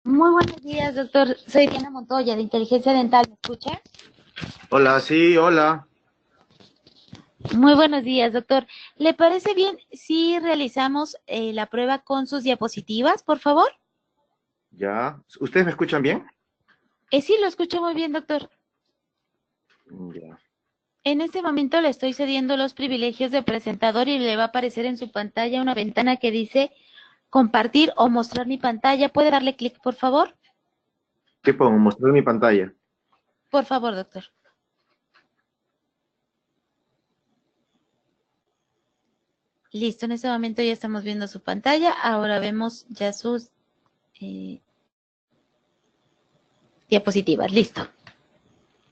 Muy buenos días, doctor. Soy Diana Montoya, de Inteligencia Dental. ¿Me escucha? Hola, sí, hola. Muy buenos días, doctor. ¿Le parece bien si realizamos la prueba con sus diapositivas, por favor? Ya. ¿Ustedes me escuchan bien? Sí, lo escucho muy bien, doctor. Ya. En este momento le estoy cediendo los privilegios de presentador y le va a aparecer en su pantalla una ventana que dice compartir o mostrar mi pantalla. ¿Puede darle clic, por favor? ¿Qué pongo? Mostrar mi pantalla. Por favor, doctor. Listo, en este momento ya estamos viendo su pantalla. Ahora vemos ya sus eh, diapositivas. Listo.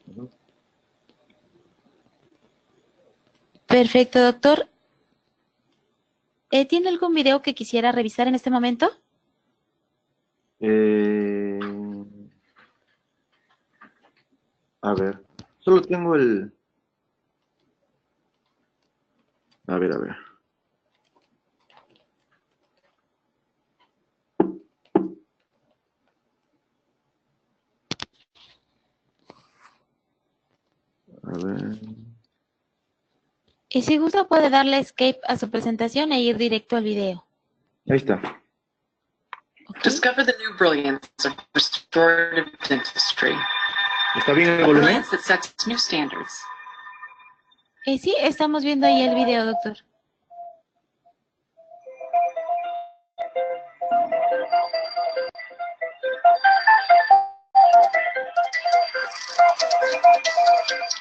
Ujú. Perfecto, doctor. ¿Tiene algún video que quisiera revisar en este momento? Eh, a ver, solo tengo el... A ver, a ver. A ver. Y si gusta puede darle escape a su presentación e ir directo al video. Ahí está. ¿Ok? Discover the new brilliance of restorative dentistry, ¿Está bien el a volumen? brilliance that sets new standards. Sí, estamos viendo ahí el video, doctor.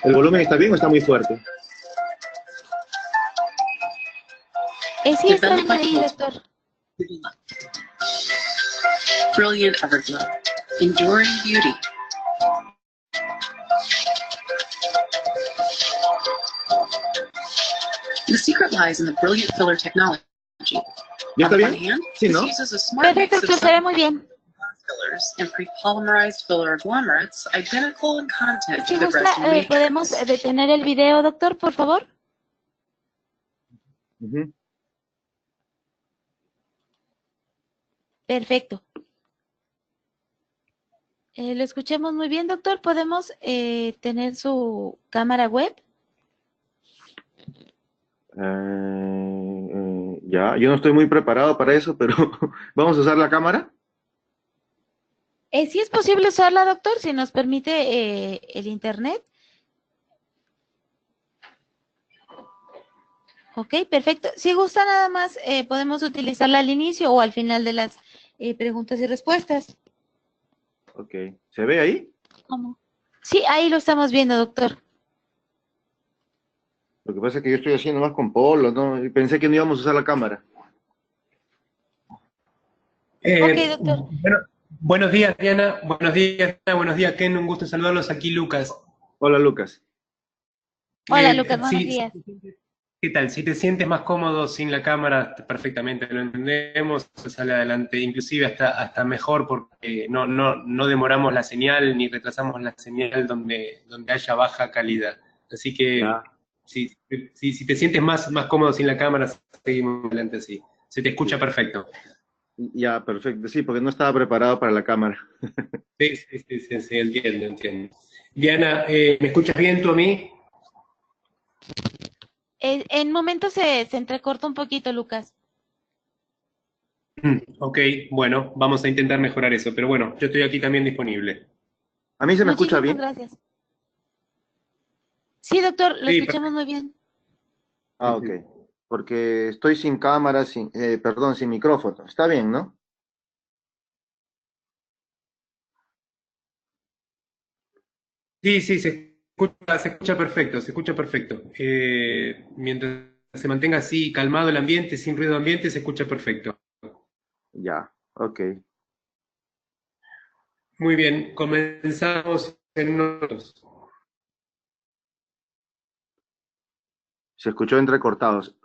¿El volumen está bien o está muy fuerte? Sí, está bien ahí, doctor. Brilliant Everglow, enduring beauty. The secret lies in the brilliant filler technology. ¿Ya On está the one bien? hand, Sí, this ¿no? uses a smart Perfecto, mix of doctor, se ve muy bien. fillers and pre-polymerized filler agglomerates, identical in content Si to the gusta, resin podemos matrix. detener el video, doctor, por favor. Ujú. Perfecto. Lo escuchamos muy bien, doctor. ¿Podemos tener su cámara web? Ya, yo no estoy muy preparado para eso, pero ¿vamos a usar la cámara? Sí es posible usarla, doctor, si nos permite el internet. Ok, perfecto. Si gusta nada más, podemos utilizarla al inicio o al final de las preguntas y respuestas. Ok. ¿Se ve ahí? ¿Cómo? Sí, ahí lo estamos viendo, doctor. Lo que pasa es que yo estoy haciendo más con Polo, ¿no? Y pensé que no íbamos a usar la cámara. Ok, doctor. Bueno, buenos días, Diana. Buenos días, Ken. Un gusto saludarlos. Aquí, Lucas. Hola, Lucas. Hola, Lucas, buenos Sí, días. ¿qué tal? Si te sientes más cómodo sin la cámara, perfectamente lo entendemos, sale adelante, inclusive hasta mejor porque no demoramos la señal ni retrasamos la señal donde haya baja calidad. Así que Ya. si te sientes más cómodo sin la cámara, seguimos adelante así. Se te escucha Sí. perfecto. Ya, perfecto. Sí, porque no estaba preparado para la cámara. Sí, entiendo. Diana, ¿me escuchas bien tú a mí? En momentos se entrecorta un poquito, Lucas. Ok, bueno, vamos a intentar mejorar eso, pero bueno, yo estoy aquí también disponible. ¿A mí se me escucha Muchísimas bien? gracias. Sí, doctor, lo Sí, escuchamos perfecto. muy bien. Ah, ok. Porque estoy sin cámara, perdón, sin micrófono. Está bien, ¿no? Sí, se escucha perfecto, se escucha perfecto. Mientras se mantenga así calmado el ambiente, sin ruido ambiente, se escucha perfecto. Ya, ok. Muy bien, comenzamos en unos... Se escuchó entrecortados.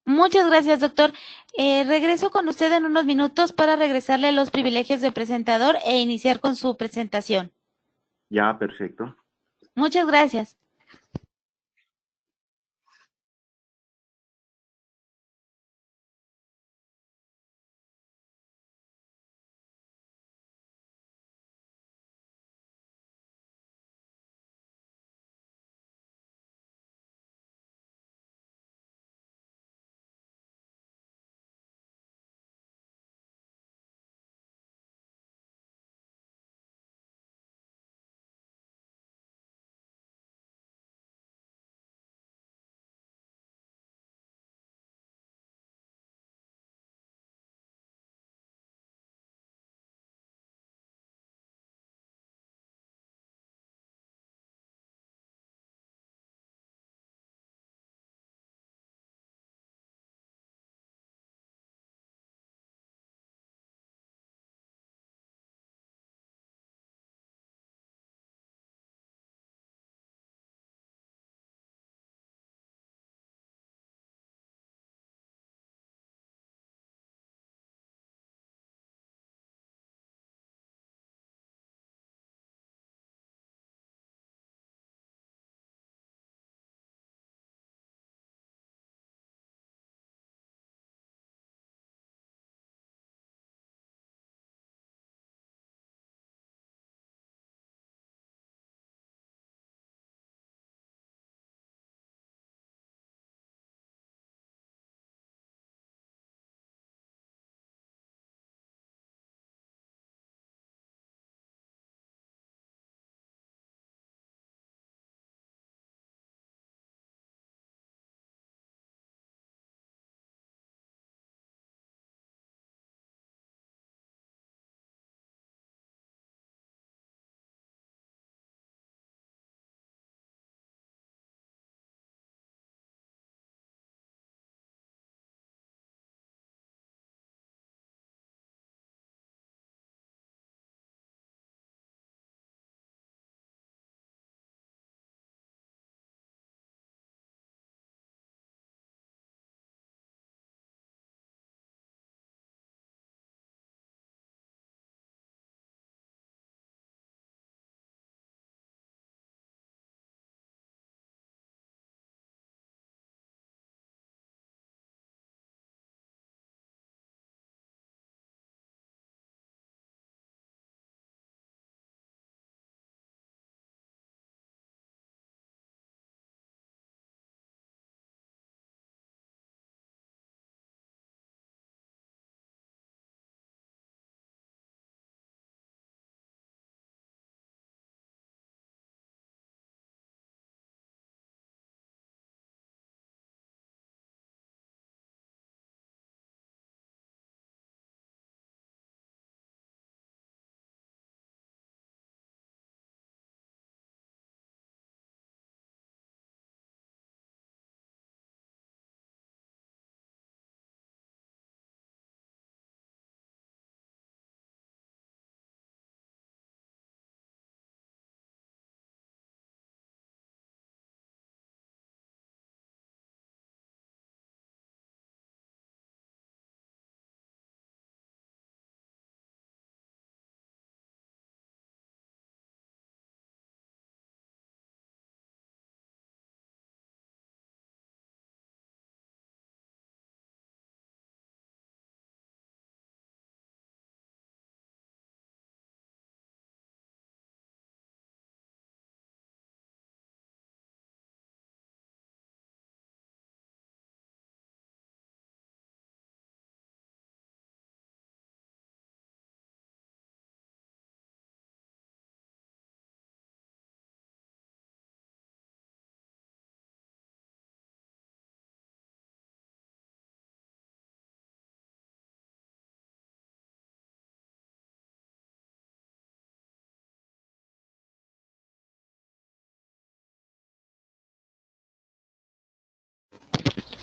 Muchas gracias, doctor. Regreso con usted en unos minutos para regresarle los privilegios de presentador e iniciar con su presentación. Ya, perfecto. Muchas gracias.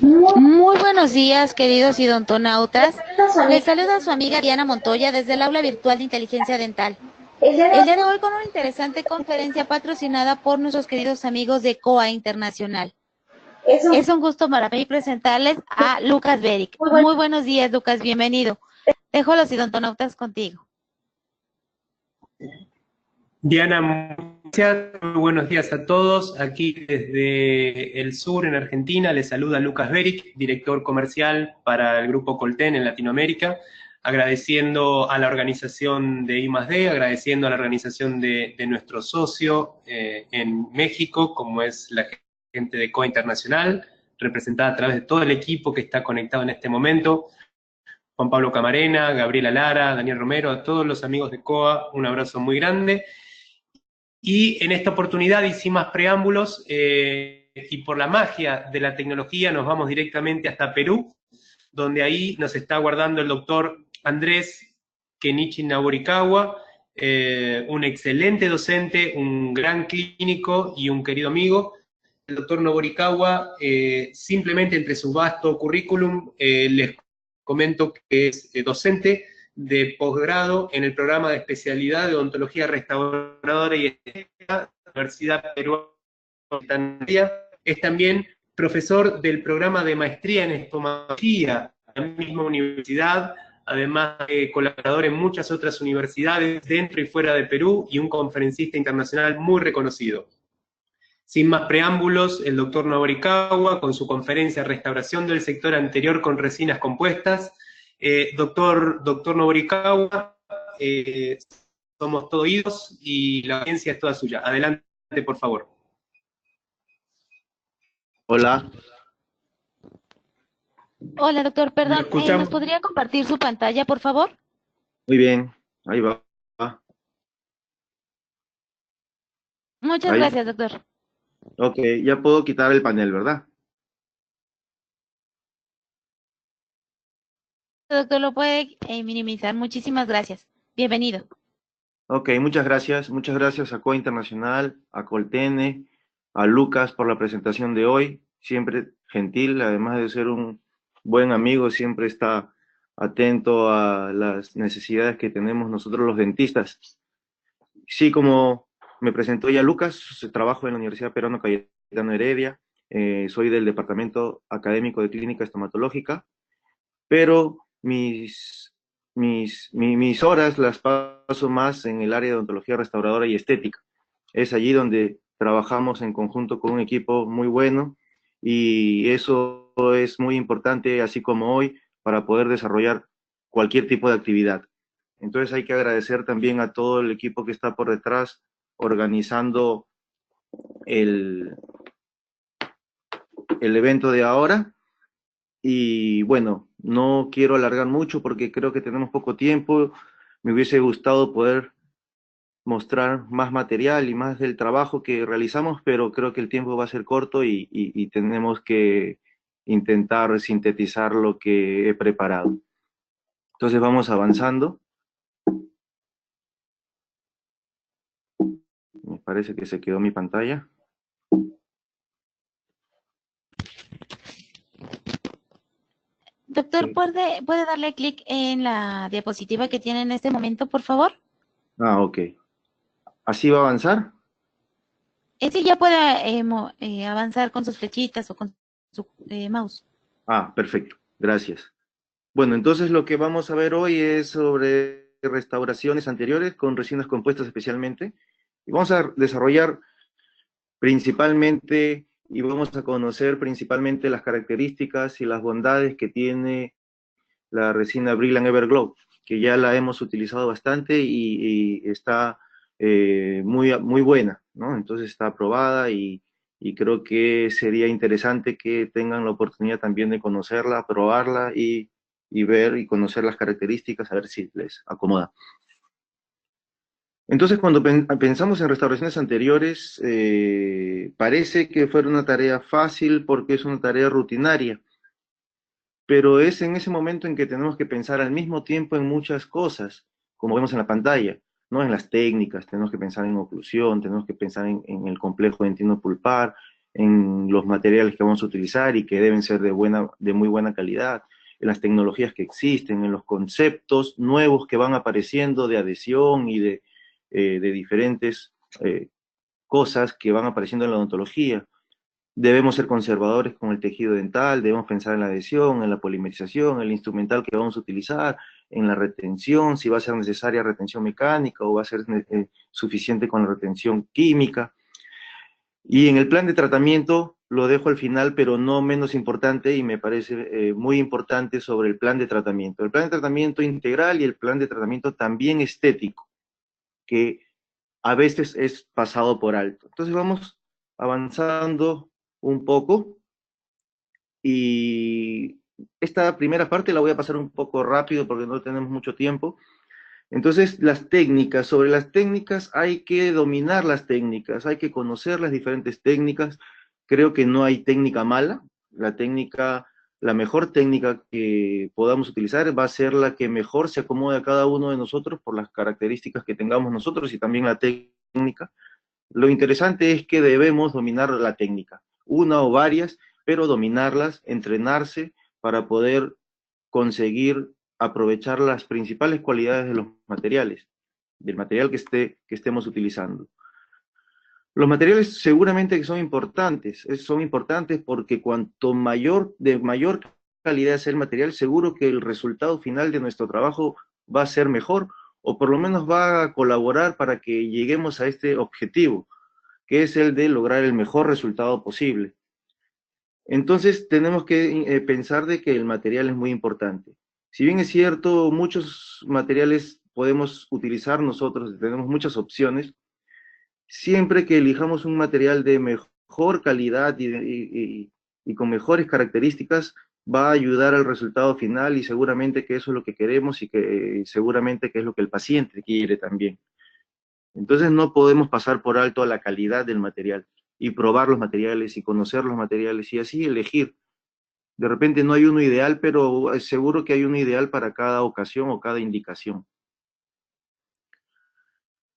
Muy buenos días, queridos idontonautas. Les saluda su amiga Diana Montoya desde el aula virtual de inteligencia dental. El día de hoy con una interesante conferencia patrocinada por nuestros queridos amigos de COA Internacional. Es un gusto para mí presentarles a Lucas Beric. Muy buenos días, Lucas, bienvenido. Dejo a los idontonautas contigo. Diana, muchas muy buenos días a todos. Aquí desde el sur, en Argentina, les saluda Lucas Beric, director comercial para el Grupo Colten en Latinoamérica, agradeciendo a la organización de I+D, agradeciendo a la organización de nuestro socio en México, como es la gente de COA Internacional, representada a través de todo el equipo que está conectado en este momento. Juan Pablo Camarena, Gabriela Lara, Daniel Romero, a todos los amigos de COA, un abrazo muy grande. Y en esta oportunidad, y sin más preámbulos, y por la magia de la tecnología, nos vamos directamente hasta Perú, donde ahí nos está aguardando el doctor Andrés Kenichi Naborikawa, un excelente docente, un gran clínico y un querido amigo. El doctor Naborikawa, simplemente entre su vasto currículum, les comento que es docente de posgrado en el programa de especialidad de odontología restauradora y estética de la Universidad Peruana. Es también profesor del programa de maestría en estomatología en la misma universidad, además de colaborador en muchas otras universidades dentro y fuera de Perú y un conferencista internacional muy reconocido. Sin más preámbulos, el doctor Naborikawa, con su conferencia Restauración del sector anterior con resinas compuestas. Doctor Naborikawa, somos todos oídos y la audiencia es toda suya. Adelante, por favor. Hola. Hola, doctor, perdón, escuchamos. ¿nos podría compartir su pantalla, por favor? Muy bien, ahí va. Muchas Ahí. gracias, doctor. Ok, ya puedo quitar el panel, ¿verdad? Doctor, lo puede minimizar. Muchísimas gracias. Bienvenido. Ok, muchas gracias a COA Internacional, a Coltene, a Lucas por la presentación de hoy, siempre gentil, además de ser un buen amigo, siempre está atento a las necesidades que tenemos nosotros los dentistas. Sí, como me presentó ya Lucas, trabajo en la Universidad Peruana Cayetano Heredia, soy del Departamento Académico de Clínica Estomatológica, pero mis horas las paso más en el área de odontología restauradora y estética. Es allí donde trabajamos en conjunto con un equipo muy bueno y eso es muy importante, así como hoy, para poder desarrollar cualquier tipo de actividad. Entonces hay que agradecer también a todo el equipo que está por detrás organizando el evento de ahora. Y bueno, no quiero alargar mucho porque creo que tenemos poco tiempo. Me hubiese gustado poder mostrar más material y más del trabajo que realizamos, pero creo que el tiempo va a ser corto y tenemos que intentar sintetizar lo que he preparado. Entonces vamos avanzando. Me parece que se quedó mi pantalla. Doctor, ¿puede darle clic en la diapositiva que tiene en este momento, por favor? Ah, ok. ¿Así va a avanzar? Sí, ya puede avanzar con sus flechitas o con su mouse. Ah, perfecto. Gracias. Bueno, entonces lo que vamos a ver hoy es sobre restauraciones anteriores con resinas compuestas especialmente. Y vamos a desarrollar principalmente y vamos a conocer principalmente las características y las bondades que tiene la resina Brilliant Everglow, que ya la hemos utilizado bastante y está muy buena, ¿no? Entonces está aprobada y creo que sería interesante que tengan la oportunidad también de conocerla, probarla y ver y conocer las características, a ver si les acomoda. Entonces, cuando pensamos en restauraciones anteriores, parece que fuera una tarea fácil porque es una tarea rutinaria, pero es en ese momento en que tenemos que pensar al mismo tiempo en muchas cosas, como vemos en la pantalla, ¿no? En las técnicas, tenemos que pensar en oclusión, tenemos que pensar en el complejo dentino pulpar, en los materiales que vamos a utilizar y que deben ser de muy buena calidad, en las tecnologías que existen, en los conceptos nuevos que van apareciendo de adhesión y de diferentes cosas que van apareciendo en la odontología. Debemos ser conservadores con el tejido dental, debemos pensar en la adhesión, en la polimerización, en el instrumental que vamos a utilizar, en la retención, si va a ser necesaria retención mecánica o va a ser suficiente con la retención química. Y en el plan de tratamiento, lo dejo al final, pero no menos importante, y me parece muy importante sobre el plan de tratamiento. El plan de tratamiento integral y el plan de tratamiento también estético, que a veces es pasado por alto. Entonces vamos avanzando un poco, y esta primera parte la voy a pasar un poco rápido porque no tenemos mucho tiempo. Entonces, las técnicas, sobre las técnicas hay que dominar las técnicas, hay que conocer las diferentes técnicas. Creo que no hay técnica mala, la mejor técnica que podamos utilizar va a ser la que mejor se acomode a cada uno de nosotros por las características que tengamos nosotros y también la técnica. Lo interesante es que debemos dominar la técnica, una o varias, pero dominarlas, entrenarse para poder conseguir aprovechar las principales cualidades de los materiales, del material que estemos utilizando. Los materiales seguramente que son importantes porque de mayor calidad sea el material, seguro que el resultado final de nuestro trabajo va a ser mejor, o por lo menos va a colaborar para que lleguemos a este objetivo, que es el de lograr el mejor resultado posible. Entonces tenemos que pensar de que el material es muy importante. Si bien es cierto, muchos materiales podemos utilizar nosotros, tenemos muchas opciones, siempre que elijamos un material de mejor calidad y con mejores características, va a ayudar al resultado final y seguramente que eso es lo que queremos y que seguramente que es lo que el paciente quiere también. Entonces no podemos pasar por alto a la calidad del material y probar los materiales y conocer los materiales y así elegir. De repente no hay uno ideal, pero seguro que hay uno ideal para cada ocasión o cada indicación.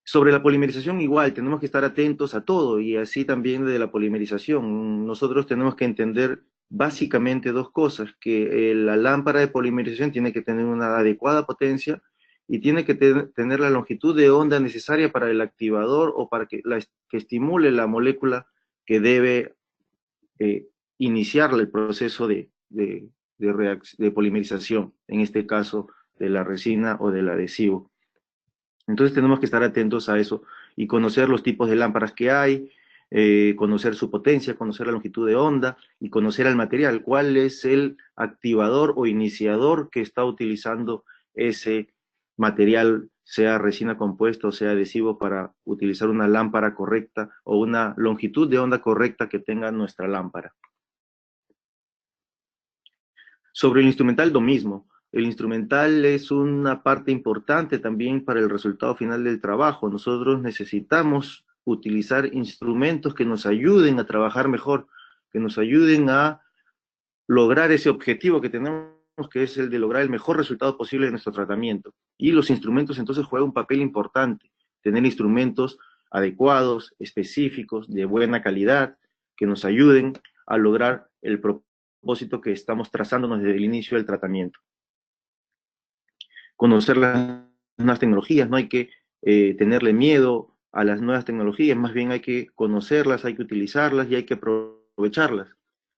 Sobre la polimerización igual, tenemos que estar atentos a todo y así también de la polimerización. Nosotros tenemos que entender básicamente dos cosas, que la lámpara de polimerización tiene que tener una adecuada potencia y tiene que tener la longitud de onda necesaria para el activador o para que estimule la molécula que debe iniciar el proceso de polimerización, en este caso de la resina o del adhesivo. Entonces tenemos que estar atentos a eso y conocer los tipos de lámparas que hay, conocer su potencia, conocer la longitud de onda y conocer el material, cuál es el activador o iniciador que está utilizando ese material, sea resina compuesta o sea adhesivo, para utilizar una lámpara correcta o una longitud de onda correcta que tenga nuestra lámpara. Sobre el instrumental, lo mismo. El instrumental es una parte importante también para el resultado final del trabajo. Nosotros necesitamos utilizar instrumentos que nos ayuden a trabajar mejor, que nos ayuden a lograr ese objetivo que tenemos, que es el de lograr el mejor resultado posible de nuestro tratamiento. Y los instrumentos entonces juegan un papel importante. Tener instrumentos adecuados, específicos, de buena calidad, que nos ayuden a lograr el propósito que estamos trazándonos desde el inicio del tratamiento. Conocer las nuevas tecnologías, no hay que tenerle miedo a las nuevas tecnologías, más bien hay que conocerlas, hay que utilizarlas y hay que aprovecharlas.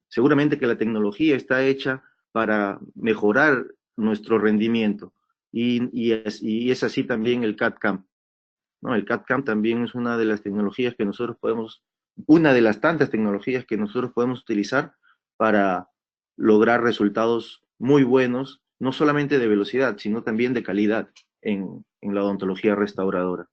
Seguramente que la tecnología está hecha para mejorar nuestro rendimiento y es así también el CAD/CAM, ¿no? El CAD/CAM también es una de las tecnologías que nosotros podemos, una de las tantas tecnologías que nosotros podemos utilizar para lograr resultados muy buenos, no solamente de velocidad, sino también de calidad en la odontología restauradora.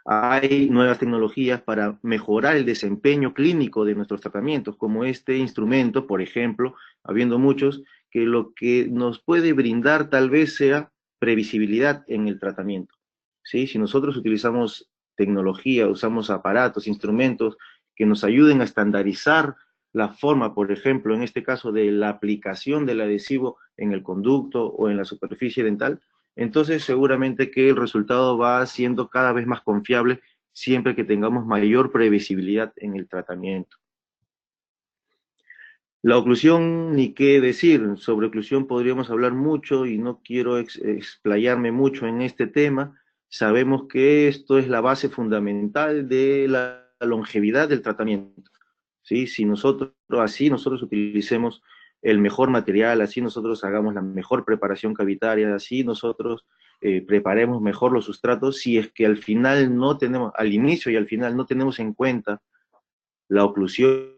Hay nuevas tecnologías para mejorar el desempeño clínico de nuestros tratamientos, como este instrumento, por ejemplo, habiendo muchos, que lo que nos puede brindar tal vez sea previsibilidad en el tratamiento, ¿sí? Si nosotros utilizamos tecnología, usamos aparatos, instrumentos que nos ayuden a estandarizar la forma, por ejemplo, en este caso de la aplicación del adhesivo en el conducto o en la superficie dental, entonces seguramente que el resultado va siendo cada vez más confiable siempre que tengamos mayor previsibilidad en el tratamiento. La oclusión, ni qué decir, sobre oclusión podríamos hablar mucho y no quiero explayarme mucho en este tema. Sabemos que esto es la base fundamental de la longevidad del tratamiento, ¿sí? Si nosotros utilicemos el mejor material, así nosotros hagamos la mejor preparación cavitaria, así nosotros preparemos mejor los sustratos, si es que al final no tenemos, al inicio y al final no tenemos en cuenta la oclusión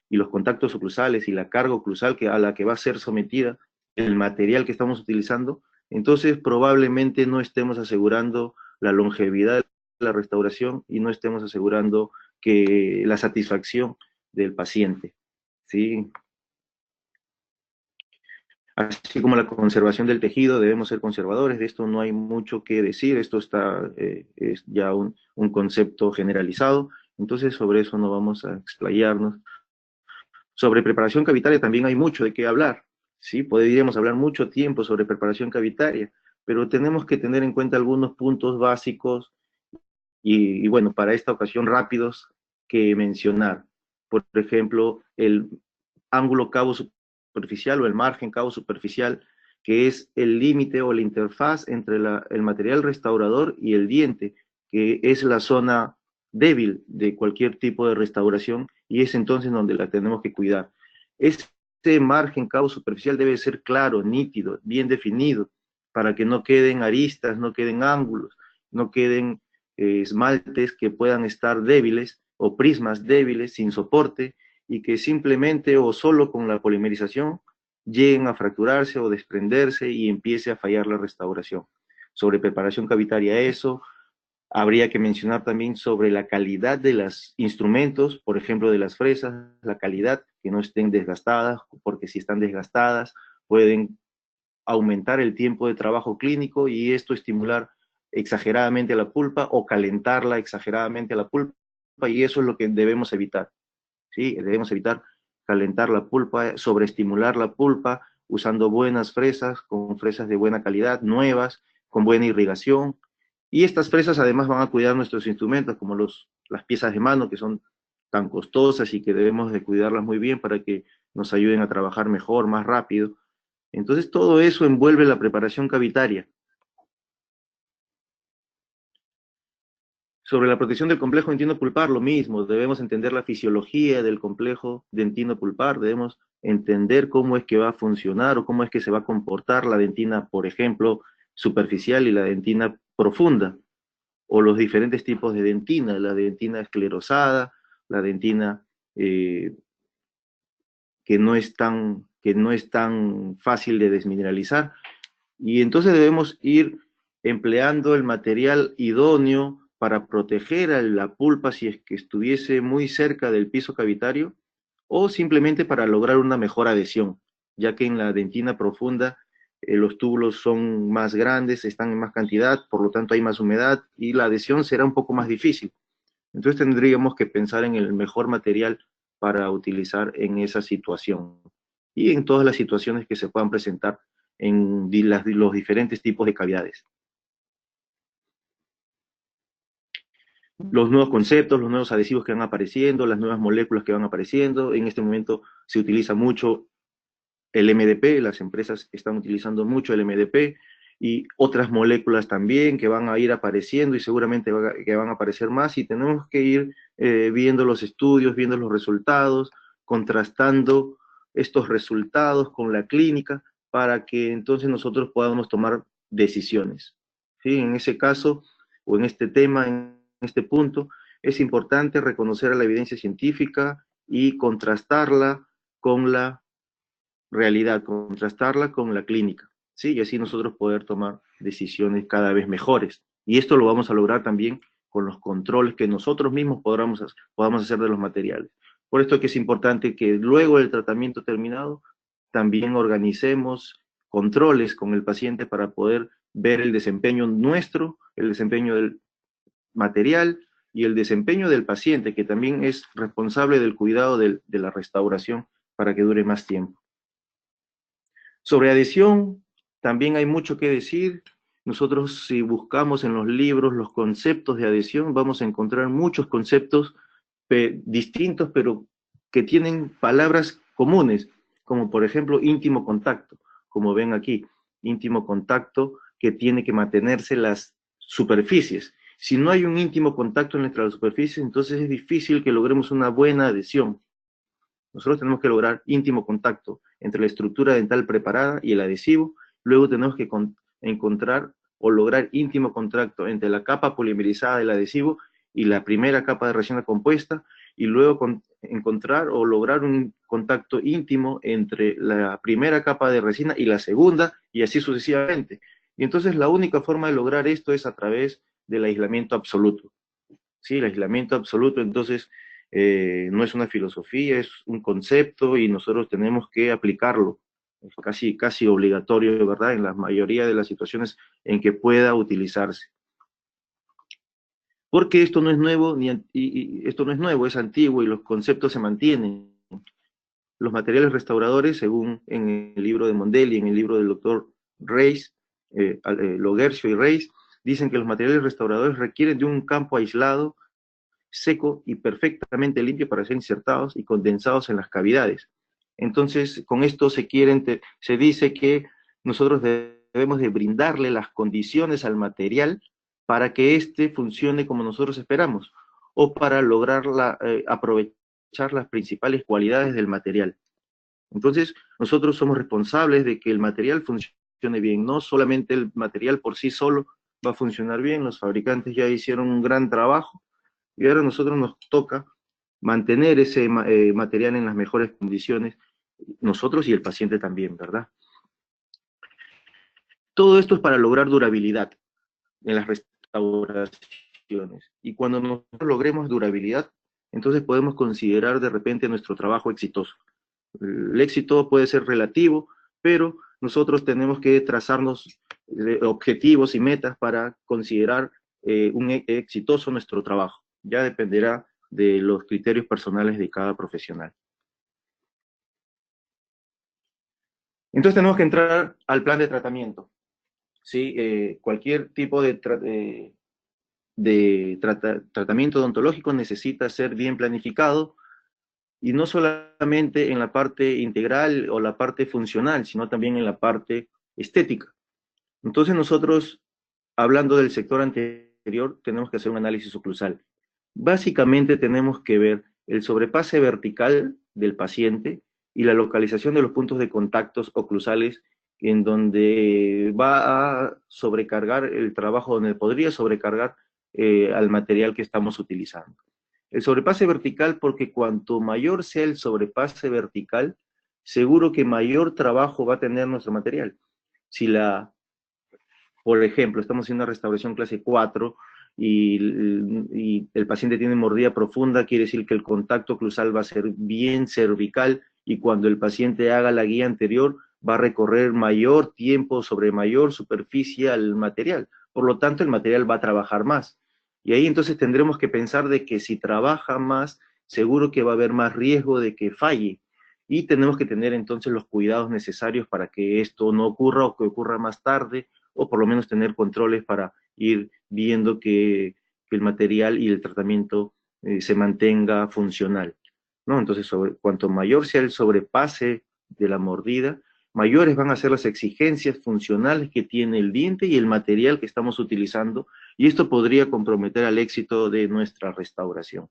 y los contactos oclusales y la carga oclusal a la que va a ser sometida el material que estamos utilizando, entonces probablemente no estemos asegurando la longevidad de la restauración y no estemos asegurando que la satisfacción del paciente, ¿sí? Así como la conservación del tejido, debemos ser conservadores, de esto no hay mucho que decir, esto es ya un concepto generalizado, entonces sobre eso no vamos a explayarnos. Sobre preparación cavitaria también hay mucho de qué hablar, ¿sí? Podríamos hablar mucho tiempo sobre preparación cavitaria, pero tenemos que tener en cuenta algunos puntos básicos y bueno, para esta ocasión rápidos que mencionar. Por ejemplo, el ángulo cabo superficial o el margen cabo superficial, que es el límite o la interfaz entre el material restaurador y el diente, que es la zona débil de cualquier tipo de restauración y es entonces donde la tenemos que cuidar. Este margen cabo superficial debe ser claro, nítido, bien definido, para que no queden aristas, no queden ángulos, no queden esmaltes que puedan estar débiles o prismas débiles sin soporte y que simplemente o solo con la polimerización lleguen a fracturarse o desprenderse y empiece a fallar la restauración. Sobre preparación cavitaria eso, habría que mencionar también sobre la calidad de los instrumentos, por ejemplo de las fresas, la calidad, que no estén desgastadas, porque si están desgastadas pueden aumentar el tiempo de trabajo clínico y esto estimular exageradamente la pulpa o calentarla exageradamente a la pulpa y eso es lo que debemos evitar, ¿sí? Debemos evitar calentar la pulpa, sobreestimular la pulpa usando buenas fresas, con fresas de buena calidad, nuevas, con buena irrigación. Y estas fresas además van a cuidar nuestros instrumentos, como las piezas de mano, que son tan costosas y que debemos de cuidarlas muy bien para que nos ayuden a trabajar mejor, más rápido. Entonces todo eso envuelve la preparación cavitaria. Sobre la protección del complejo dentino-pulpar, lo mismo, debemos entender la fisiología del complejo dentino-pulpar, debemos entender cómo es que va a funcionar o cómo es que se va a comportar la dentina, por ejemplo, superficial y la dentina profunda, o los diferentes tipos de dentina, la dentina esclerosada, la dentina que no es tan fácil de desmineralizar, y entonces debemos ir empleando el material idóneo para proteger a la pulpa si es que estuviese muy cerca del piso cavitario o simplemente para lograr una mejor adhesión, ya que en la dentina profunda los túbulos son más grandes, están en más cantidad, por lo tanto hay más humedad y la adhesión será un poco más difícil. Entonces tendríamos que pensar en el mejor material para utilizar en esa situación y en todas las situaciones que se puedan presentar en los diferentes tipos de cavidades. Los nuevos conceptos, los nuevos adhesivos que van apareciendo, las nuevas moléculas que van apareciendo. En este momento se utiliza mucho el MDP, las empresas están utilizando mucho el MDP y otras moléculas también que van a ir apareciendo y seguramente que van a aparecer más y tenemos que ir viendo los estudios, viendo los resultados, contrastando estos resultados con la clínica para que entonces nosotros podamos tomar decisiones. ¿Sí? En ese caso, o en este tema, en este punto, es importante reconocer a la evidencia científica y contrastarla con la realidad, contrastarla con la clínica, ¿sí? Y así nosotros poder tomar decisiones cada vez mejores. Y esto lo vamos a lograr también con los controles que nosotros mismos podamos hacer de los materiales. Por esto que es importante que luego del tratamiento terminado, también organicemos controles con el paciente para poder ver el desempeño nuestro, el desempeño del material y el desempeño del paciente, que también es responsable del cuidado de la restauración para que dure más tiempo. Sobre adhesión, también hay mucho que decir. Nosotros, si buscamos en los libros los conceptos de adhesión, vamos a encontrar muchos conceptos distintos, pero que tienen palabras comunes, como por ejemplo íntimo contacto, como ven aquí, íntimo contacto que tiene que mantenerse las superficies. Si no hay un íntimo contacto entre las superficies, entonces es difícil que logremos una buena adhesión. Nosotros tenemos que lograr íntimo contacto entre la estructura dental preparada y el adhesivo. Luego tenemos que encontrar o lograr íntimo contacto entre la capa polimerizada del adhesivo y la primera capa de resina compuesta, y luego encontrar o lograr un contacto íntimo entre la primera capa de resina y la segunda, y así sucesivamente. Y entonces la única forma de lograr esto es a través del aislamiento absoluto. ¿Sí? El aislamiento absoluto, entonces, no es una filosofía, es un concepto y nosotros tenemos que aplicarlo. Es casi obligatorio, ¿verdad? En la mayoría de las situaciones en que pueda utilizarse. Porque esto no es nuevo, esto no es nuevo, es antiguo y los conceptos se mantienen. Los materiales restauradores, según en el libro de Mondelli, en el libro del doctor Reis, Logercio y Reis, dicen que los materiales restauradores requieren de un campo aislado, seco y perfectamente limpio para ser insertados y condensados en las cavidades. Entonces, con esto se dice que nosotros debemos de brindarle las condiciones al material para que éste funcione como nosotros esperamos, o para lograr aprovechar las principales cualidades del material. Entonces, nosotros somos responsables de que el material funcione bien, no solamente el material por sí solo va a funcionar bien, los fabricantes ya hicieron un gran trabajo, y ahora a nosotros nos toca mantener ese material en las mejores condiciones, nosotros y el paciente también, ¿verdad? Todo esto es para lograr durabilidad en las restauraciones. Y cuando nosotros logremos durabilidad, entonces podemos considerar de repente nuestro trabajo exitoso. El éxito puede ser relativo, pero nosotros tenemos que trazarnos objetivos y metas para considerar un exitoso nuestro trabajo. Ya dependerá de los criterios personales de cada profesional. Entonces tenemos que entrar al plan de tratamiento. ¿Sí? Cualquier tipo de tratamiento odontológico necesita ser bien planificado, y no solamente en la parte integral o la parte funcional, sino también en la parte estética. Entonces nosotros, hablando del sector anterior, tenemos que hacer un análisis oclusal. Básicamente tenemos que ver el sobrepase vertical del paciente y la localización de los puntos de contactos oclusales en donde va a sobrecargar el trabajo, donde podría sobrecargar al material que estamos utilizando. El sobrepase vertical, porque cuanto mayor sea el sobrepase vertical, seguro que mayor trabajo va a tener nuestro material. Si por ejemplo, estamos haciendo una restauración clase 4 y el paciente tiene mordida profunda, quiere decir que el contacto oclusal va a ser bien cervical, y cuando el paciente haga la guía anterior va a recorrer mayor tiempo sobre mayor superficie al material. Por lo tanto, el material va a trabajar más. Y ahí entonces tendremos que pensar de que si trabaja más, seguro que va a haber más riesgo de que falle. Y tenemos que tener entonces los cuidados necesarios para que esto no ocurra o que ocurra más tarde, o por lo menos tener controles para ir viendo que el material y el tratamiento se mantenga funcional, ¿no? Entonces, cuanto mayor sea el sobrepase de la mordida, mayores van a ser las exigencias funcionales que tiene el diente y el material que estamos utilizando, y esto podría comprometer al éxito de nuestra restauración.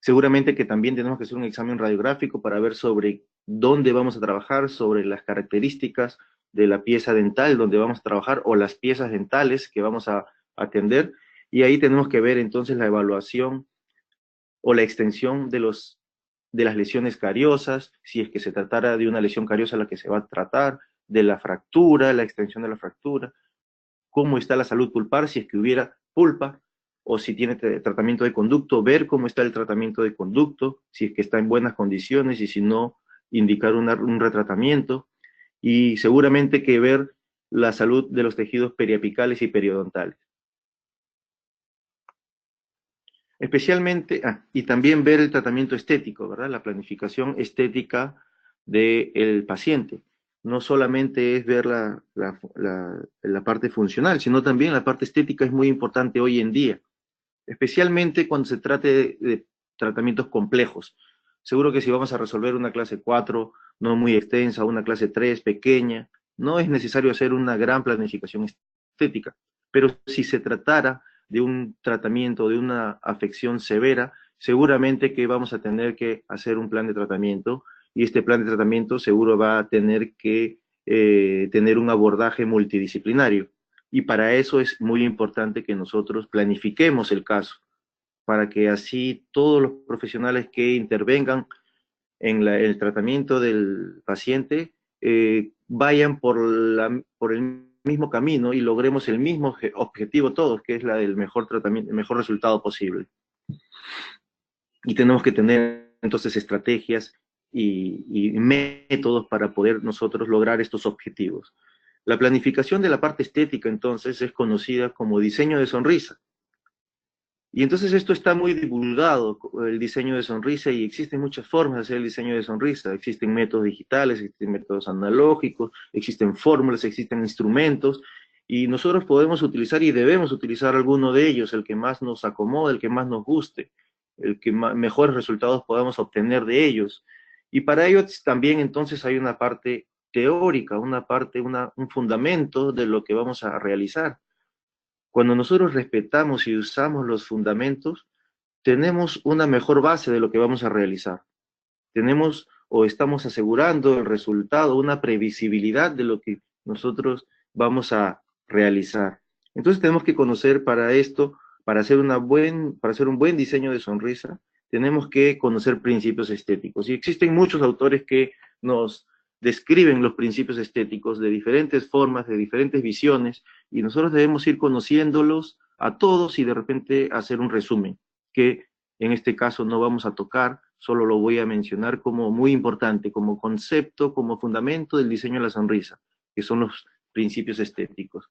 Seguramente que también tenemos que hacer un examen radiográfico para ver sobre dónde vamos a trabajar, sobre las características de la pieza dental donde vamos a trabajar, o las piezas dentales que vamos a atender, y ahí tenemos que ver entonces la evaluación o la extensión de las lesiones cariosas, si es que se tratara de una lesión cariosa la que se va a tratar, de la fractura, la extensión de la fractura, cómo está la salud pulpar, si es que hubiera pulpa, o si tiene tratamiento de conducto, ver cómo está el tratamiento de conducto, si es que está en buenas condiciones, y si no, indicar un retratamiento, y seguramente que ver la salud de los tejidos periapicales y periodontales. Especialmente, y también ver el tratamiento estético, ¿verdad? La planificación estética del paciente. no solamente es ver la parte funcional, sino también la parte estética es muy importante hoy en día, especialmente cuando se trate de tratamientos complejos. Seguro que si vamos a resolver una clase 4 no muy extensa, una clase 3 pequeña, no es necesario hacer una gran planificación estética, pero si se tratara de un tratamiento, de una afección severa, seguramente que vamos a tener que hacer un plan de tratamiento, y este plan de tratamiento seguro va a tener que tener un abordaje multidisciplinario. Y para eso es muy importante que nosotros planifiquemos el caso, para que así todos los profesionales que intervengan en el tratamiento del paciente vayan por el mismo camino y logremos el mismo objetivo todos, que es la del mejor tratamiento, el mejor resultado posible. Y tenemos que tener entonces estrategias y métodos para poder nosotros lograr estos objetivos. La planificación de la parte estética, entonces, es conocida como diseño de sonrisa. Y entonces esto está muy divulgado, el diseño de sonrisa, y existen muchas formas de hacer el diseño de sonrisa. Existen métodos digitales, existen métodos analógicos, existen fórmulas, existen instrumentos, y nosotros podemos utilizar y debemos utilizar alguno de ellos, el que más nos acomode, el que más nos guste, el que mejores resultados podamos obtener de ellos. Y para ello también entonces hay una parte teórica, una parte, un fundamento de lo que vamos a realizar. Cuando nosotros respetamos y usamos los fundamentos, tenemos una mejor base de lo que vamos a realizar. Tenemos o estamos asegurando el resultado, una previsibilidad de lo que nosotros vamos a realizar. Entonces tenemos que conocer para esto, para hacer un buen diseño de sonrisa, tenemos que conocer principios estéticos. Y existen muchos autores que nos describen los principios estéticos de diferentes formas, de diferentes visiones, y nosotros debemos ir conociéndolos a todos y de repente hacer un resumen, que en este caso no vamos a tocar, solo lo voy a mencionar como muy importante, como concepto, como fundamento del diseño de la sonrisa, que son los principios estéticos.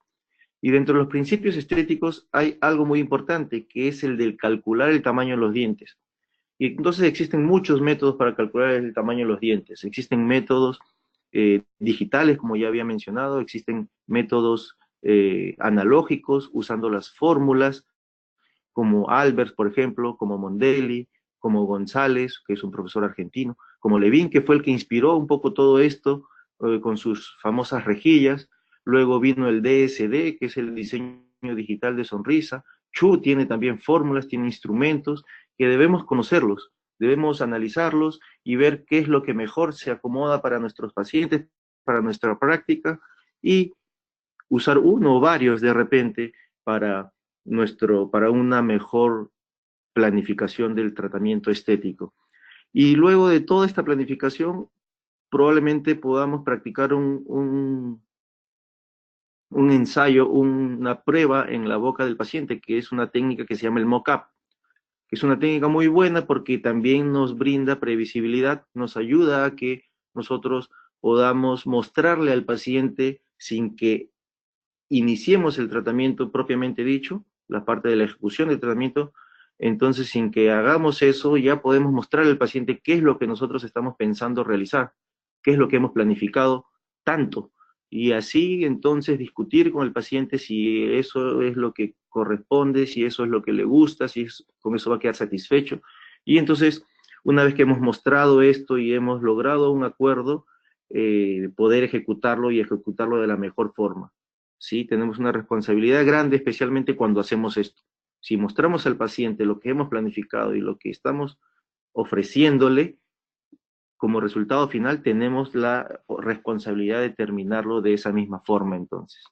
Y dentro de los principios estéticos hay algo muy importante, que es el del calcular el tamaño de los dientes. Y entonces existen muchos métodos para calcular el tamaño de los dientes. Existen métodos digitales, como ya había mencionado, existen métodos analógicos, usando las fórmulas, como Albers, por ejemplo, como Mondelli, como González, que es un profesor argentino, como Levin, que fue el que inspiró un poco todo esto con sus famosas rejillas. Luego vino el DSD, que es el diseño digital de sonrisa. Chu tiene también fórmulas, tiene instrumentos que debemos conocerlos, debemos analizarlos y ver qué es lo que mejor se acomoda para nuestros pacientes, para nuestra práctica, y usar uno o varios de repente para una mejor planificación del tratamiento estético. Y luego de toda esta planificación, probablemente podamos practicar un ensayo, una prueba en la boca del paciente, que es una técnica que se llama el mock-up, que es una técnica muy buena porque también nos brinda previsibilidad, nos ayuda a que nosotros podamos mostrarle al paciente sin que iniciemos el tratamiento propiamente dicho, la parte de la ejecución del tratamiento. Entonces, sin que hagamos eso, ya podemos mostrarle al paciente qué es lo que nosotros estamos pensando realizar, qué es lo que hemos planificado tanto, y así entonces discutir con el paciente si eso es lo que corresponde, si eso es lo que le gusta, si con eso va a quedar satisfecho. Y entonces, una vez que hemos mostrado esto y hemos logrado un acuerdo, poder ejecutarlo y ejecutarlo de la mejor forma. ¿Sí? Tenemos una responsabilidad grande, especialmente cuando hacemos esto. Si mostramos al paciente lo que hemos planificado y lo que estamos ofreciéndole, como resultado final tenemos la responsabilidad de terminarlo de esa misma forma entonces.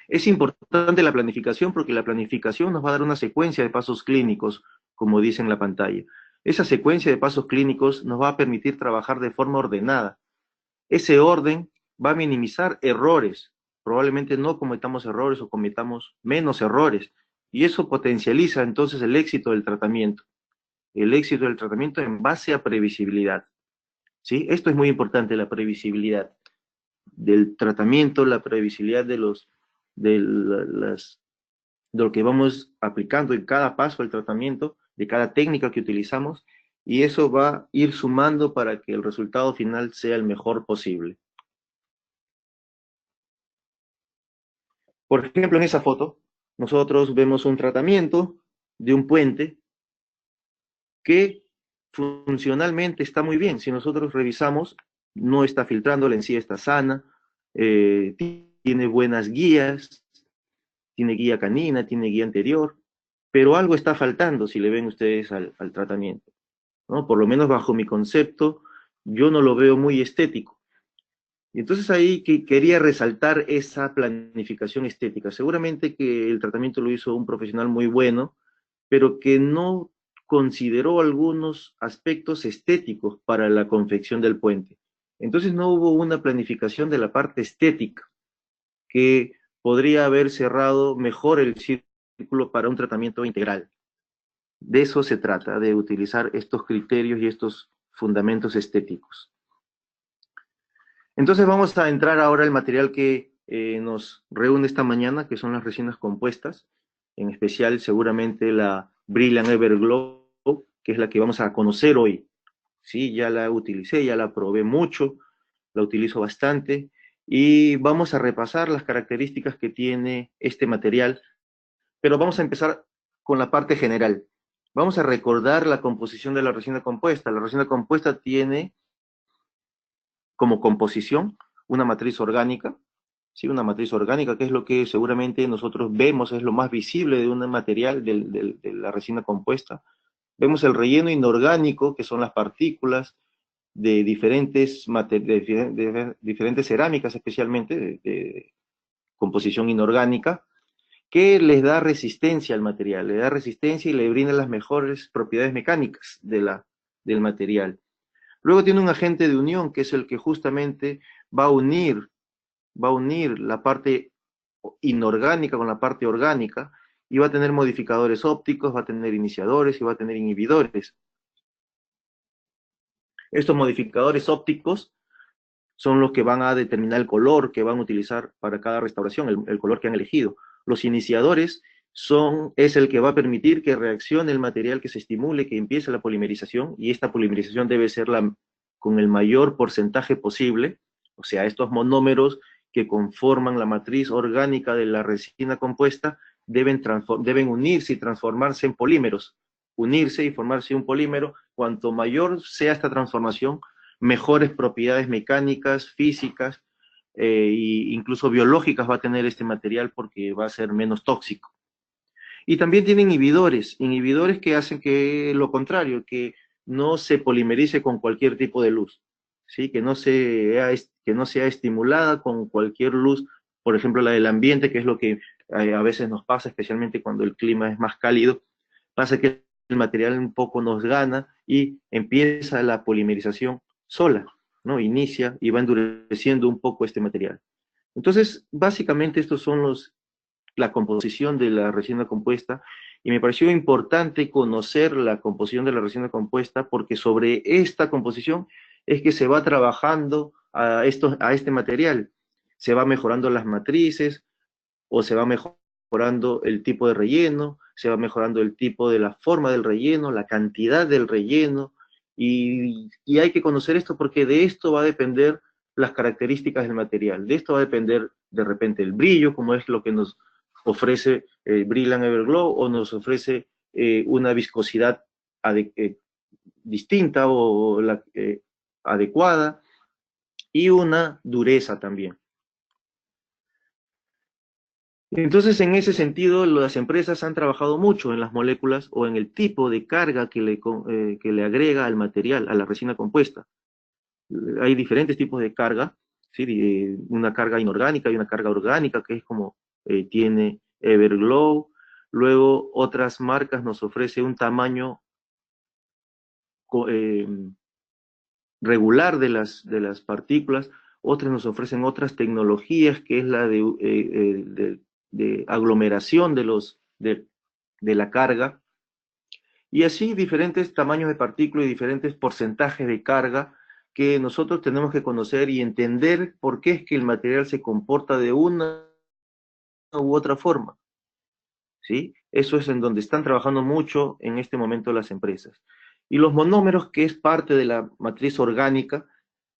Es importante la planificación porque la planificación nos va a dar una secuencia de pasos clínicos, como dice en la pantalla. Esa secuencia de pasos clínicos nos va a permitir trabajar de forma ordenada. Ese orden va a minimizar errores. Probablemente no cometamos errores o cometamos menos errores. Y eso potencializa entonces el éxito del tratamiento. El éxito del tratamiento en base a previsibilidad. ¿Sí? Esto es muy importante, la previsibilidad del tratamiento, la previsibilidad de lo que vamos aplicando en cada paso del tratamiento, de cada técnica que utilizamos, y eso va a ir sumando para que el resultado final sea el mejor posible. Por ejemplo, en esa foto, nosotros vemos un tratamiento de un puente que funcionalmente está muy bien. Si nosotros revisamos, no está filtrando, la encía está sana, tiene buenas guías, tiene guía canina, tiene guía anterior, pero algo está faltando si le ven ustedes al tratamiento, ¿no? Por lo menos bajo mi concepto, yo no lo veo muy estético. Y entonces ahí quería resaltar esa planificación estética. Seguramente que el tratamiento lo hizo un profesional muy bueno, pero que no consideró algunos aspectos estéticos para la confección del puente. Entonces no hubo una planificación de la parte estética, que podría haber cerrado mejor el círculo para un tratamiento integral. De eso se trata, de utilizar estos criterios y estos fundamentos estéticos. Entonces vamos a entrar ahora al material que nos reúne esta mañana, que son las resinas compuestas, en especial seguramente la Brilliant Everglow, que es la que vamos a conocer hoy. Sí, ya la utilicé, ya la probé mucho, la utilizo bastante, y vamos a repasar las características que tiene este material, pero vamos a empezar con la parte general. Vamos a recordar la composición de la resina compuesta. La resina compuesta tiene como composición una matriz orgánica, ¿sí? Una matriz orgánica, que es lo que seguramente nosotros vemos, es lo más visible de un material de la resina compuesta. Vemos el relleno inorgánico, que son las partículas de diferentes cerámicas, especialmente de composición inorgánica, que les da resistencia al material, le da resistencia y le brinda las mejores propiedades mecánicas del material. Luego tiene un agente de unión, que es el que justamente va a unir la parte inorgánica con la parte orgánica, y va a tener modificadores ópticos, va a tener iniciadores y va a tener inhibidores. Estos modificadores ópticos son los que van a determinar el color que van a utilizar para cada restauración, el color que han elegido. Los iniciadores es el que va a permitir que reaccione el material, que se estimule, que empiece la polimerización, y esta polimerización debe ser con el mayor porcentaje posible, o sea, estos monómeros que conforman la matriz orgánica de la resina compuesta deben unirse y transformarse en polímeros, unirse y formarse un polímero. Cuanto mayor sea esta transformación, mejores propiedades mecánicas, físicas e incluso biológicas va a tener este material, porque va a ser menos tóxico. Y también tiene inhibidores que hacen que lo contrario, que no se polimerice con cualquier tipo de luz, ¿sí? Que no sea estimulada con cualquier luz, por ejemplo la del ambiente, que es lo que a veces nos pasa, especialmente cuando el clima es más cálido. Pasa que el material un poco nos gana y empieza la polimerización sola, ¿no? Inicia y va endureciendo un poco este material. Entonces, básicamente estos son la composición de la resina compuesta, y me pareció importante conocer la composición de la resina compuesta, porque sobre esta composición es que se va trabajando a este material. Se va mejorando las matrices, o se va mejorando el tipo de relleno, se va mejorando el tipo de la forma del relleno, la cantidad del relleno, y hay que conocer esto, porque de esto va a depender las características del material. De esto va a depender de repente el brillo, como es lo que nos ofrece Brilliant Everglow, o nos ofrece una viscosidad distinta o adecuada, y una dureza también. Entonces, en ese sentido, las empresas han trabajado mucho en las moléculas o en el tipo de carga que le agrega al material, a la resina compuesta. Hay diferentes tipos de carga, ¿sí? Una carga inorgánica y una carga orgánica, que es como tiene Everglow. Luego, otras marcas nos ofrecen un tamaño regular de las partículas, otras nos ofrecen otras tecnologías, que es la de aglomeración de la carga, y así diferentes tamaños de partículas y diferentes porcentajes de carga que nosotros tenemos que conocer y entender por qué es que el material se comporta de una u otra forma, ¿sí? Eso es en donde están trabajando mucho en este momento las empresas. Y los monómeros, que es parte de la matriz orgánica,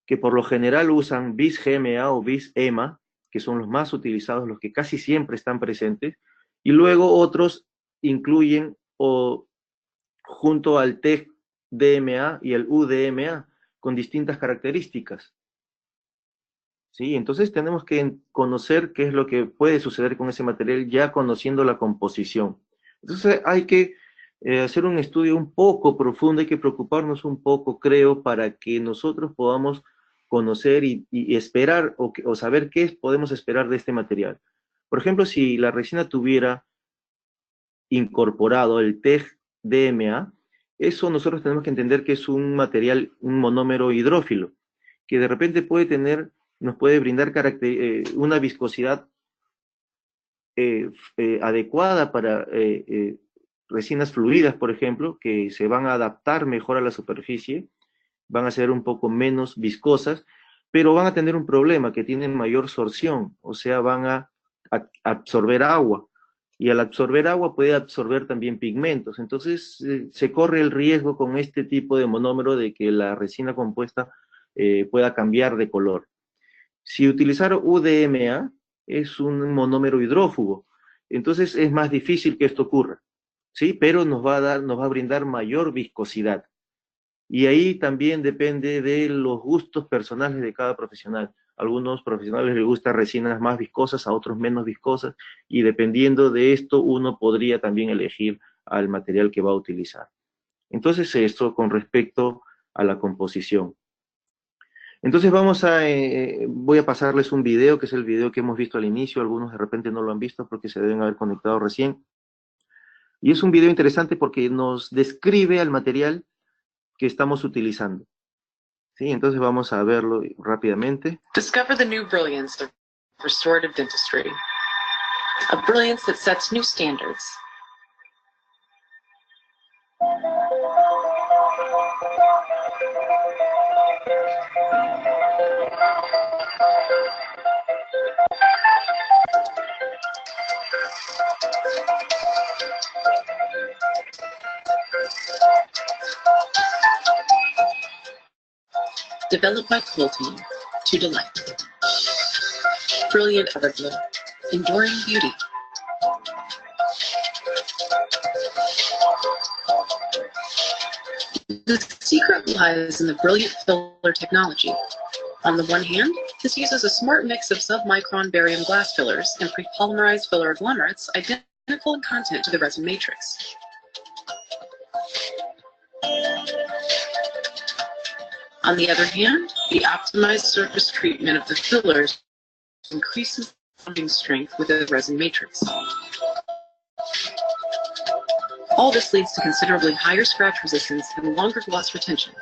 que por lo general usan bis GMA o bis EMA, que son los más utilizados, los que casi siempre están presentes, y luego otros incluyen junto al TEC-DMA y el UDMA, con distintas características. ¿Sí? Entonces tenemos que conocer qué es lo que puede suceder con ese material ya conociendo la composición. Entonces hay que hacer un estudio un poco profundo, hay que preocuparnos un poco, creo, para que nosotros podamos conocer y esperar o saber qué podemos esperar de este material. Por ejemplo, si la resina tuviera incorporado el TEG-DMA, eso nosotros tenemos que entender que es un material, un monómero hidrófilo, que de repente nos puede brindar una viscosidad adecuada para resinas fluidas, por ejemplo, que se van a adaptar mejor a la superficie, van a ser un poco menos viscosas, pero van a tener un problema, que tienen mayor sorción, o sea, van a absorber agua, y al absorber agua puede absorber también pigmentos. Entonces se corre el riesgo con este tipo de monómero de que la resina compuesta pueda cambiar de color. Si utilizar UDMA, es un monómero hidrófugo, entonces es más difícil que esto ocurra, ¿sí? Pero nos va a brindar mayor viscosidad. Y ahí también depende de los gustos personales de cada profesional. A algunos profesionales les gustan resinas más viscosas, a otros menos viscosas, y dependiendo de esto, uno podría también elegir al material que va a utilizar. Entonces, esto con respecto a la composición. Entonces voy a pasarles un video, que es el video que hemos visto al inicio, algunos de repente no lo han visto porque se deben haber conectado recién. Y es un video interesante porque nos describe al material que estamos utilizando. ¿Sí? Entonces vamos a verlo rápidamente. Discover the new brilliance of restorative dentistry. A brilliance that sets new standards. Developed by Coltein to delight. Brilliant Everglow, enduring beauty. The secret lies in the brilliant filler technology. On the one hand, this uses a smart mix of submicron barium glass fillers and prepolymerized filler agglomerates identical in content to the resin matrix. On the other hand, the optimized surface treatment of the fillers increases bonding strength with the resin matrix. All this leads to considerably higher scratch resistance and longer gloss retention.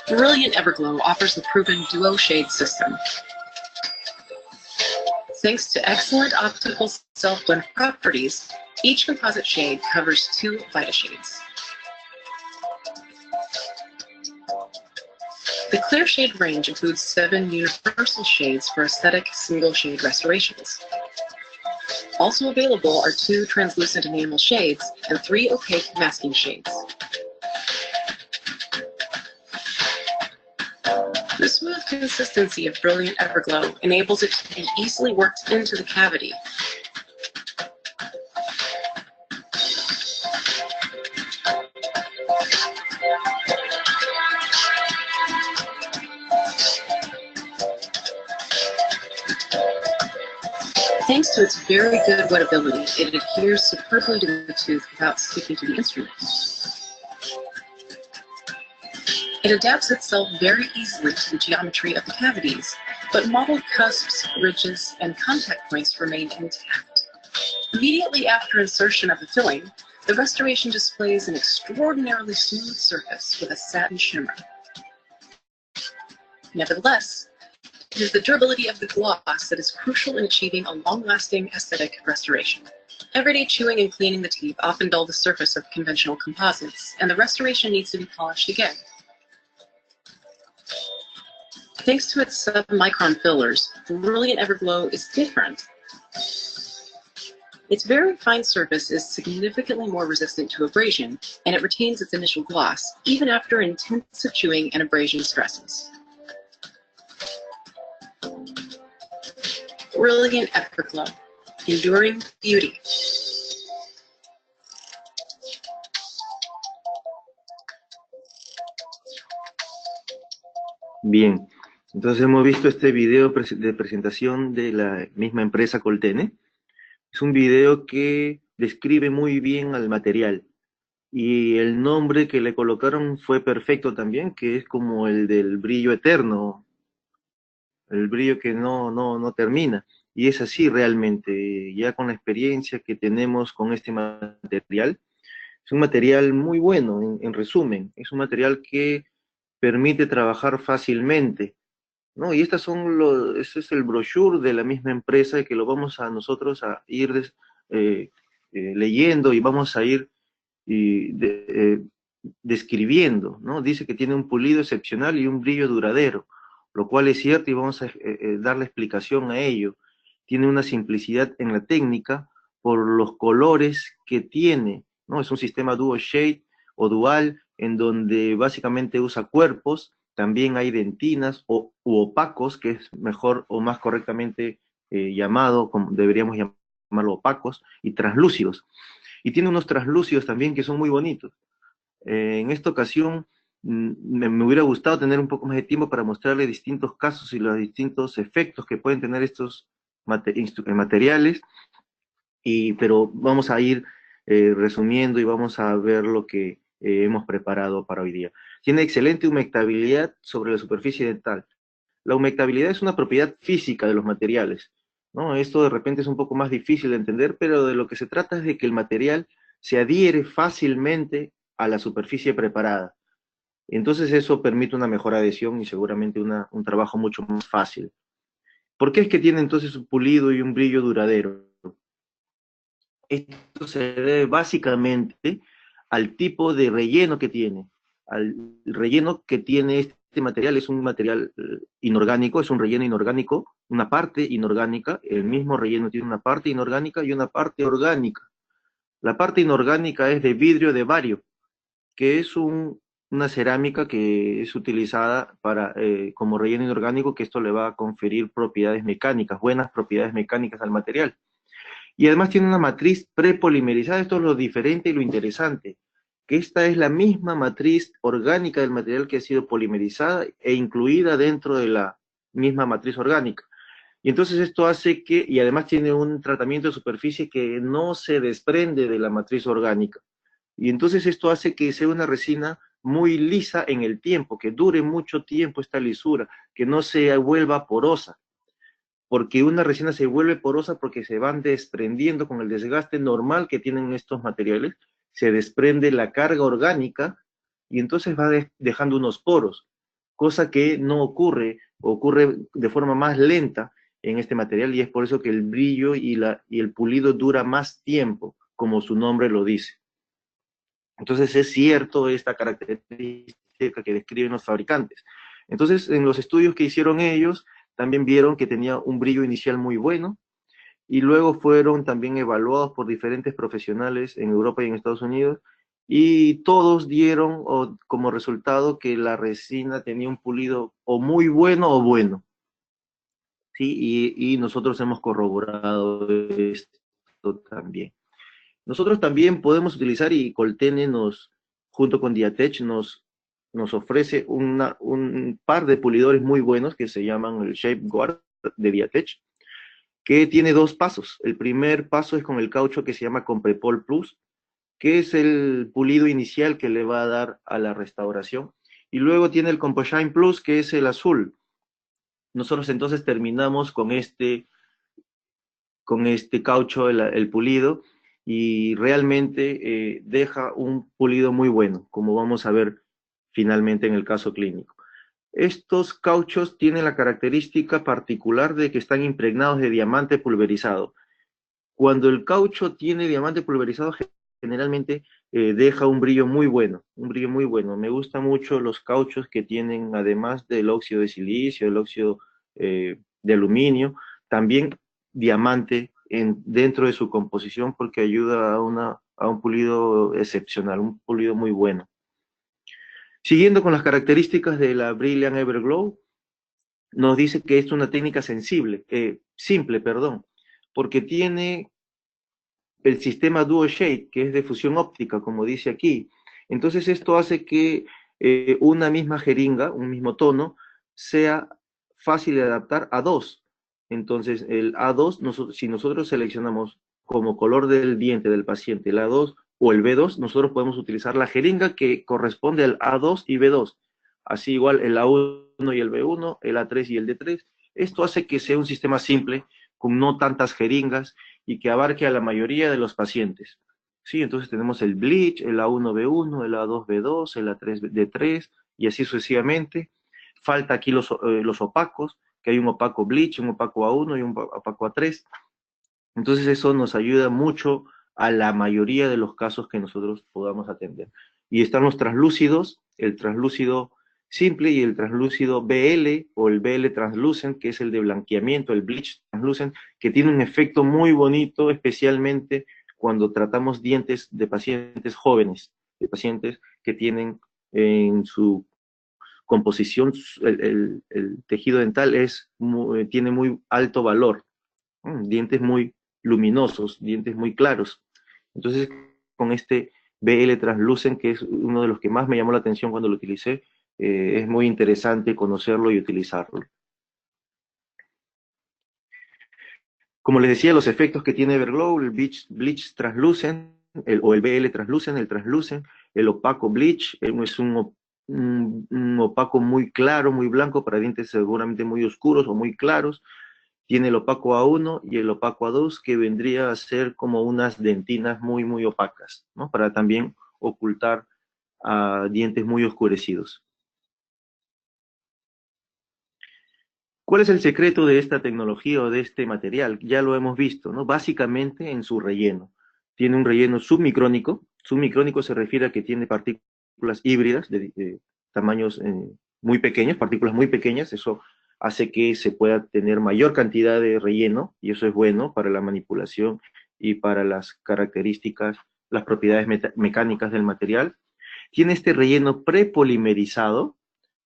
Brilliant Everglow offers the proven duo shade system. Thanks to excellent optical self-blend properties, each composite shade covers 2 VitaShades. The clear shade range includes 7 universal shades for aesthetic single shade restorations. Also available are 2 translucent enamel shades and 3 opaque masking shades. The smooth consistency of Brilliant Everglow enables it to be easily worked into the cavity. Thanks to its very good wettability, it adheres superbly to the tooth without sticking to the instrument. It adapts itself very easily to the geometry of the cavities, but modeled cusps, ridges, and contact points remain intact. Immediately after insertion of the filling, the restoration displays an extraordinarily smooth surface with a satin shimmer. Nevertheless, it is the durability of the gloss that is crucial in achieving a long-lasting aesthetic restoration. Everyday chewing and cleaning the teeth often dull the surface of conventional composites, and the restoration needs to be polished again. Thanks to its sub-micron fillers, Brilliant Everglow is different. Its very fine surface is significantly more resistant to abrasion, and it retains its initial gloss, even after intensive chewing and abrasion stresses. brilliant afterglow, enduring beauty. Bien, entonces hemos visto este video de presentación de la misma empresa Coltene. Es un video que describe muy bien al material y el nombre que le colocaron fue perfecto también, que es como el del brillo eterno, el brillo que no termina. Y es así realmente, ya con la experiencia que tenemos con este material, es un material muy bueno, en resumen, es un material que permite trabajar fácilmente, ¿no? Y ese es el brochure de la misma empresa que lo vamos a nosotros a ir leyendo y vamos a ir describiendo, ¿no? Dice que tiene un pulido excepcional y un brillo duradero, lo cual es cierto y vamos a darle explicación a ello. Tiene una simplicidad en la técnica por los colores que tiene, ¿no? Es un sistema dual shade o dual en donde básicamente usa cuerpos, también hay dentinas u opacos, que es mejor o más correctamente llamado, como deberíamos llamarlo opacos, y translúcidos. Y tiene unos translúcidos también que son muy bonitos. En esta ocasión me hubiera gustado tener un poco más de tiempo para mostrarle distintos casos y los distintos efectos que pueden tener estos materiales, pero vamos a ir resumiendo y vamos a ver lo que hemos preparado para hoy día. Tiene excelente humectabilidad sobre la superficie dental. La humectabilidad es una propiedad física de los materiales, ¿no? Esto de repente es un poco más difícil de entender, pero de lo que se trata es de que el material se adhiere fácilmente a la superficie preparada. Entonces eso permite una mejor adhesión y seguramente un trabajo mucho más fácil. ¿Por qué es que tiene entonces un pulido y un brillo duradero? Esto se debe básicamente al tipo de relleno que tiene. Al relleno que tiene este material es un material inorgánico, es un relleno inorgánico, una parte inorgánica. El mismo relleno tiene una parte inorgánica y una parte orgánica. La parte inorgánica es de vidrio de bario, que es una cerámica que es utilizada como relleno inorgánico, que esto le va a conferir propiedades mecánicas, buenas propiedades mecánicas al material. Y además tiene una matriz prepolimerizada. Esto es lo diferente y lo interesante, que esta es la misma matriz orgánica del material que ha sido polimerizada e incluida dentro de la misma matriz orgánica. Y entonces esto hace que, y además tiene un tratamiento de superficie que no se desprende de la matriz orgánica. Y entonces esto hace que sea una resina muy lisa en el tiempo, que dure mucho tiempo esta lisura, que no se vuelva porosa. Porque una resina se vuelve porosa porque se van desprendiendo con el desgaste normal que tienen estos materiales, se desprende la carga orgánica y entonces va dejando unos poros, cosa que no ocurre de forma más lenta en este material, y es por eso que el brillo y el pulido dura más tiempo, como su nombre lo dice. Entonces es cierto esta característica que describen los fabricantes. Entonces, en los estudios que hicieron ellos, también vieron que tenía un brillo inicial muy bueno, y luego fueron también evaluados por diferentes profesionales en Europa y en Estados Unidos, y todos dieron como resultado que la resina tenía un pulido o muy bueno o bueno. ¿Sí? Y nosotros hemos corroborado esto también. Nosotros también podemos utilizar, y Coltene junto con Diatech nos ofrece un par de pulidores muy buenos que se llaman el Shape Guard de Diatech, que tiene dos pasos. El primer paso es con el caucho que se llama Comprepol Plus, que es el pulido inicial que le va a dar a la restauración. Y luego tiene el Composhine Plus, que es el azul. Nosotros entonces terminamos con este caucho, el pulido, y realmente deja un pulido muy bueno, como vamos a ver finalmente en el caso clínico. Estos cauchos tienen la característica particular de que están impregnados de diamante pulverizado. Cuando el caucho tiene diamante pulverizado, generalmente deja un brillo muy bueno, un brillo muy bueno. Me gustan mucho los cauchos que tienen, además del óxido de silicio, el óxido de aluminio, también diamante dentro de su composición, porque ayuda a un pulido excepcional, un pulido muy bueno. Siguiendo con las características de la Brilliant Everglow, nos dice que es una técnica sensible, simple, perdón, porque tiene el sistema Duo Shade, que es de fusión óptica, como dice aquí. Entonces esto hace que una misma jeringa, un mismo tono, sea fácil de adaptar a dos. Entonces el A2, si nosotros seleccionamos como color del diente del paciente el A2 o el B2, nosotros podemos utilizar la jeringa que corresponde al A2 y B2. Así igual el A1 y el B1, el A3 y el D3. Esto hace que sea un sistema simple, con no tantas jeringas, y que abarque a la mayoría de los pacientes. Sí, entonces tenemos el bleach, el A1B1, el A2B2, el A3D3, y así sucesivamente. Falta aquí los opacos, que hay un opaco bleach, un opaco A1 y un opaco A3. Entonces eso nos ayuda mucho a la mayoría de los casos que nosotros podamos atender. Y están los translúcidos, el translúcido simple y el translúcido BL o el BL translucent, que es el de blanqueamiento, el bleach translucent, que tiene un efecto muy bonito, especialmente cuando tratamos dientes de pacientes jóvenes, de pacientes que tienen en su composición, el tejido dental tiene muy alto valor, dientes muy luminosos, dientes muy claros. Entonces, con este BL Translucent, que es uno de los que más me llamó la atención cuando lo utilicé, es muy interesante conocerlo y utilizarlo. Como les decía, los efectos que tiene Everglow, el Bleach Translucent, o el BL Translucent, el opaco Bleach, es un opaco muy claro, muy blanco, para dientes seguramente muy oscuros o muy claros. Tiene el opaco A1 y el opaco A2, que vendría a ser como unas dentinas muy, muy opacas, ¿no? Para también ocultar dientes muy oscurecidos. ¿Cuál es el secreto de esta tecnología o de este material? Ya lo hemos visto, ¿no? Básicamente en su relleno. Tiene un relleno submicrónico. Submicrónico se refiere a que tiene partículas híbridas de tamaños muy pequeños, partículas muy pequeñas. Eso hace que se pueda tener mayor cantidad de relleno, y eso es bueno para la manipulación y para las características, las propiedades mecánicas del material. Tiene este relleno prepolimerizado,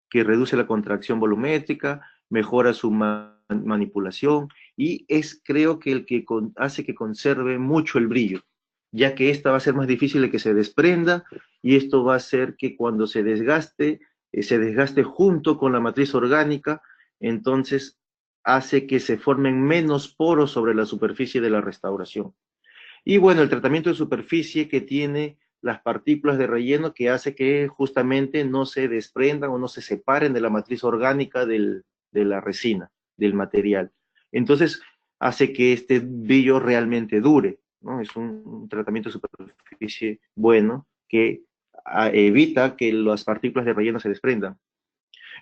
que reduce la contracción volumétrica, mejora su manipulación, y es, creo que, el que hace que conserve mucho el brillo, ya que esta va a ser más difícil de que se desprenda, y esto va a hacer que cuando se desgaste junto con la matriz orgánica. Entonces hace que se formen menos poros sobre la superficie de la restauración. Y bueno, el tratamiento de superficie que tiene las partículas de relleno, que hace que justamente no se desprendan o no se separen de la matriz orgánica de la resina, del material. Entonces hace que este brillo realmente dure, ¿no? Es un tratamiento de superficie bueno que evita que las partículas de relleno se desprendan.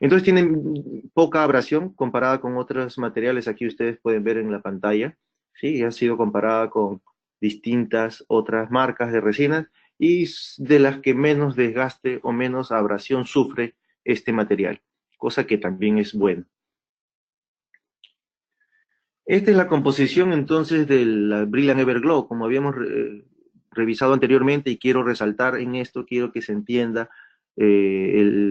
Entonces tienen poca abrasión comparada con otros materiales. Aquí ustedes pueden ver en la pantalla, ¿sí? Ha sido comparada con distintas otras marcas de resinas, y de las que menos desgaste o menos abrasión sufre este material, cosa que también es bueno. Esta es la composición entonces del Brilliant Everglow, como habíamos revisado anteriormente, y quiero resaltar en esto, quiero que se entienda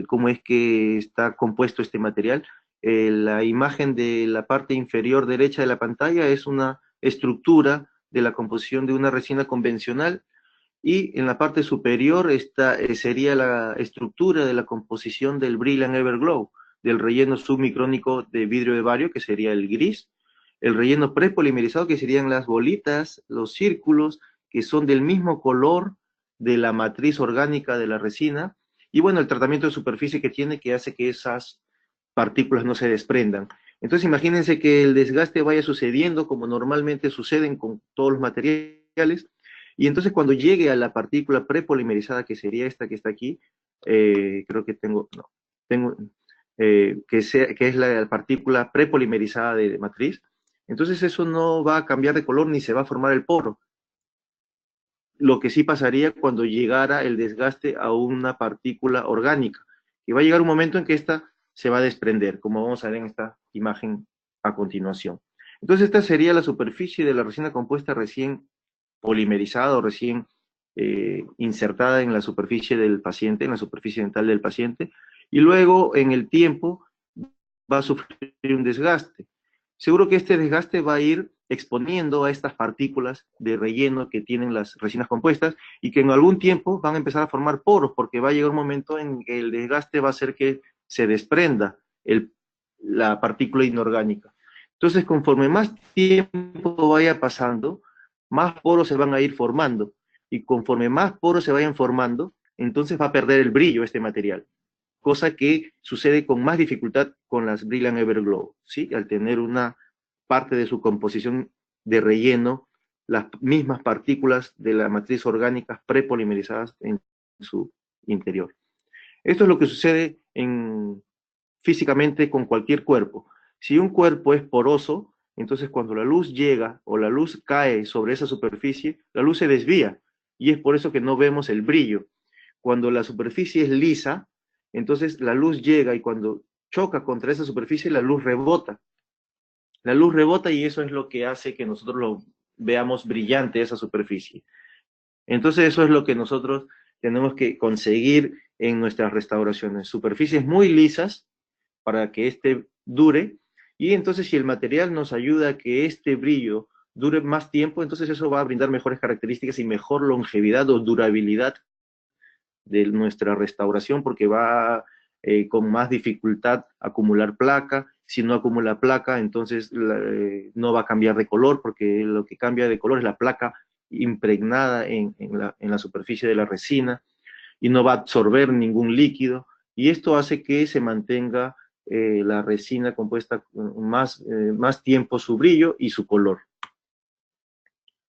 cómo es que está compuesto este material. La imagen de la parte inferior derecha de la pantalla es una estructura de la composición de una resina convencional, y en la parte superior sería la estructura de la composición del Brilliant Everglow, del relleno submicrónico de vidrio de bario, que sería el gris, el relleno prepolimerizado, que serían las bolitas, los círculos, que son del mismo color de la matriz orgánica de la resina, y bueno, el tratamiento de superficie que tiene, que hace que esas partículas no se desprendan. Entonces imagínense que el desgaste vaya sucediendo como normalmente suceden con todos los materiales, y entonces cuando llegue a la partícula prepolimerizada, que sería esta que está aquí, creo que que es la partícula prepolimerizada de matriz, entonces eso no va a cambiar de color ni se va a formar el poro. Lo que sí pasaría cuando llegara el desgaste a una partícula orgánica, y va a llegar un momento en que esta se va a desprender, como vamos a ver en esta imagen a continuación. Entonces esta sería la superficie de la resina compuesta recién polimerizada o recién insertada en la superficie del paciente, en la superficie dental del paciente, y luego en el tiempo va a sufrir un desgaste. seguro que este desgaste va a ir exponiendo a estas partículas de relleno que tienen las resinas compuestas y que en algún tiempo van a empezar a formar poros, porque va a llegar un momento en que el desgaste va a hacer que se desprenda la partícula inorgánica. Entonces, conforme más tiempo vaya pasando, más poros se van a ir formando, y conforme más poros se vayan formando, entonces va a perder el brillo este material, cosa que sucede con más dificultad con las Brilliant Everglow, ¿sí? Al tener una parte de su composición de relleno, las mismas partículas de la matriz orgánica prepolimerizadas en su interior. Esto es lo que sucede físicamente con cualquier cuerpo. Si un cuerpo es poroso, entonces cuando la luz llega o la luz cae sobre esa superficie, la luz se desvía, y es por eso que no vemos el brillo. Cuando la superficie es lisa, entonces la luz llega y cuando choca contra esa superficie, la luz rebota. La luz rebota y eso es lo que hace que nosotros lo veamos brillante esa superficie. Entonces eso es lo que nosotros tenemos que conseguir en nuestras restauraciones. Superficies muy lisas para que este dure, y entonces si el material nos ayuda a que este brillo dure más tiempo, entonces eso va a brindar mejores características y mejor longevidad o durabilidad de nuestra restauración, porque va con más dificultad acumular placa. Si no acumula placa, entonces no va a cambiar de color, porque lo que cambia de color es la placa impregnada en la superficie de la resina, y no va a absorber ningún líquido, y esto hace que se mantenga la resina compuesta más tiempo su brillo y su color.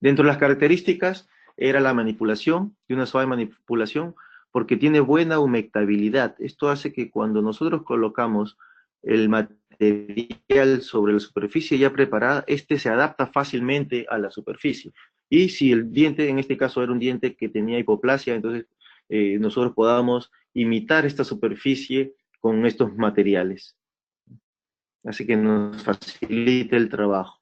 Dentro de las características era la manipulación, de una suave manipulación, porque tiene buena humectabilidad. Esto hace que cuando nosotros colocamos el material sobre la superficie ya preparada, este se adapta fácilmente a la superficie. Y si el diente, en este caso era un diente que tenía hipoplasia, entonces nosotros podamos imitar esta superficie con estos materiales. Así que nos facilita el trabajo.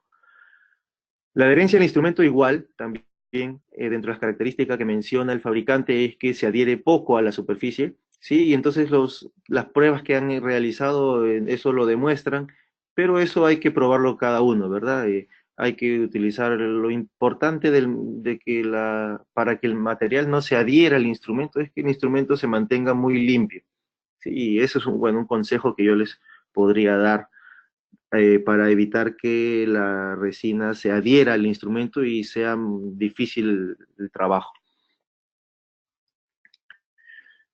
La adherencia del instrumento igual, también dentro de las características que menciona el fabricante, es que se adhiere poco a la superficie, ¿sí? Y entonces las pruebas que han realizado eso lo demuestran, pero eso hay que probarlo cada uno, ¿verdad? Hay que utilizar lo importante para que el material no se adhiera al instrumento, es que el instrumento se mantenga muy limpio, ¿sí? Y eso es un consejo que yo les podría dar para evitar que la resina se adhiera al instrumento y sea difícil el trabajo.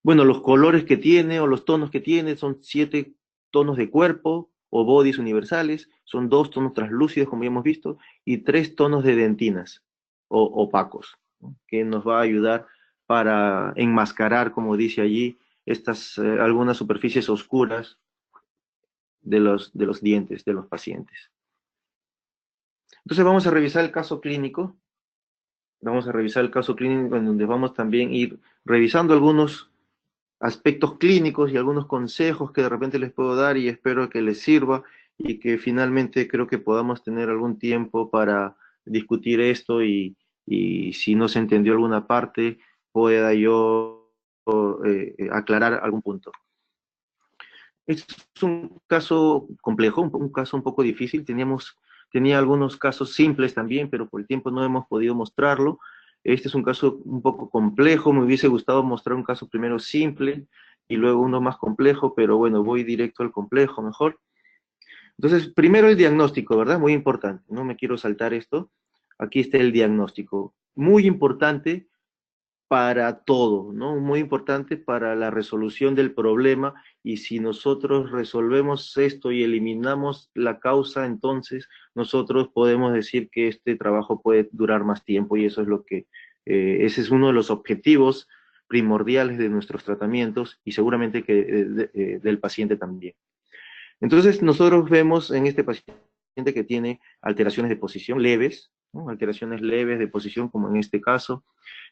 Bueno, los colores que tiene o los tonos que tiene son 7 tonos de cuerpo o bodies universales, son 2 tonos translúcidos, como ya hemos visto, y 3 tonos de dentinas o opacos, ¿no? Que nos va a ayudar para enmascarar, como dice allí, algunas superficies oscuras de los dientes de los pacientes. Entonces vamos a revisar el caso clínico. Vamos a revisar el caso clínico en donde vamos también a ir revisando algunos aspectos clínicos y algunos consejos que de repente les puedo dar, y espero que les sirva y que finalmente creo que podamos tener algún tiempo para discutir esto, y si no se entendió alguna parte pueda yo aclarar algún punto. Es un caso complejo, un caso un poco difícil. Tenía algunos casos simples también, pero por el tiempo no hemos podido mostrarlo. Este es un caso un poco complejo. Me hubiese gustado mostrar un caso primero simple y luego uno más complejo, pero bueno, voy directo al complejo mejor. Entonces, primero el diagnóstico, ¿verdad? Muy importante. No me quiero saltar esto. Aquí está el diagnóstico. Muy importante para todo, ¿no? Muy importante para la resolución del problema, y si nosotros resolvemos esto y eliminamos la causa, entonces nosotros podemos decir que este trabajo puede durar más tiempo, y eso es ese es uno de los objetivos primordiales de nuestros tratamientos, y seguramente que del paciente también. Entonces nosotros vemos en este paciente que tiene alteraciones de posición leves, ¿no? Alteraciones leves de posición, como en este caso.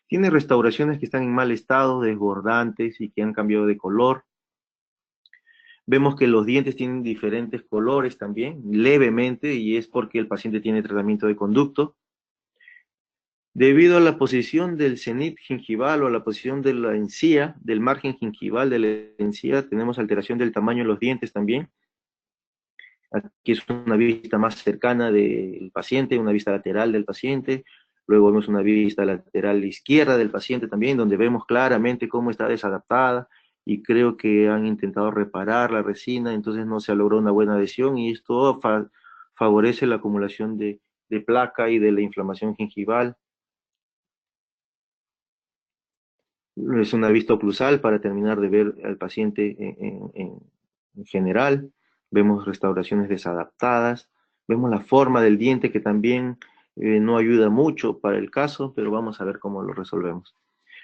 Tiene restauraciones que están en mal estado, desbordantes y que han cambiado de color. Vemos que los dientes tienen diferentes colores también, levemente, y es porque el paciente tiene tratamiento de conducto. Debido a la posición del cenit gingival o a la posición de la encía, del margen gingival de la encía, tenemos alteración del tamaño de los dientes también. Aquí es una vista más cercana del paciente, una vista lateral del paciente. Luego vemos una vista lateral izquierda del paciente también, donde vemos claramente cómo está desadaptada, y creo que han intentado reparar la resina, entonces no se ha logrado una buena adhesión, y esto favorece la acumulación de placa y de la inflamación gingival. Es una vista oclusal para terminar de ver al paciente en general. Vemos restauraciones desadaptadas, vemos la forma del diente, que también no ayuda mucho para el caso, pero vamos a ver cómo lo resolvemos.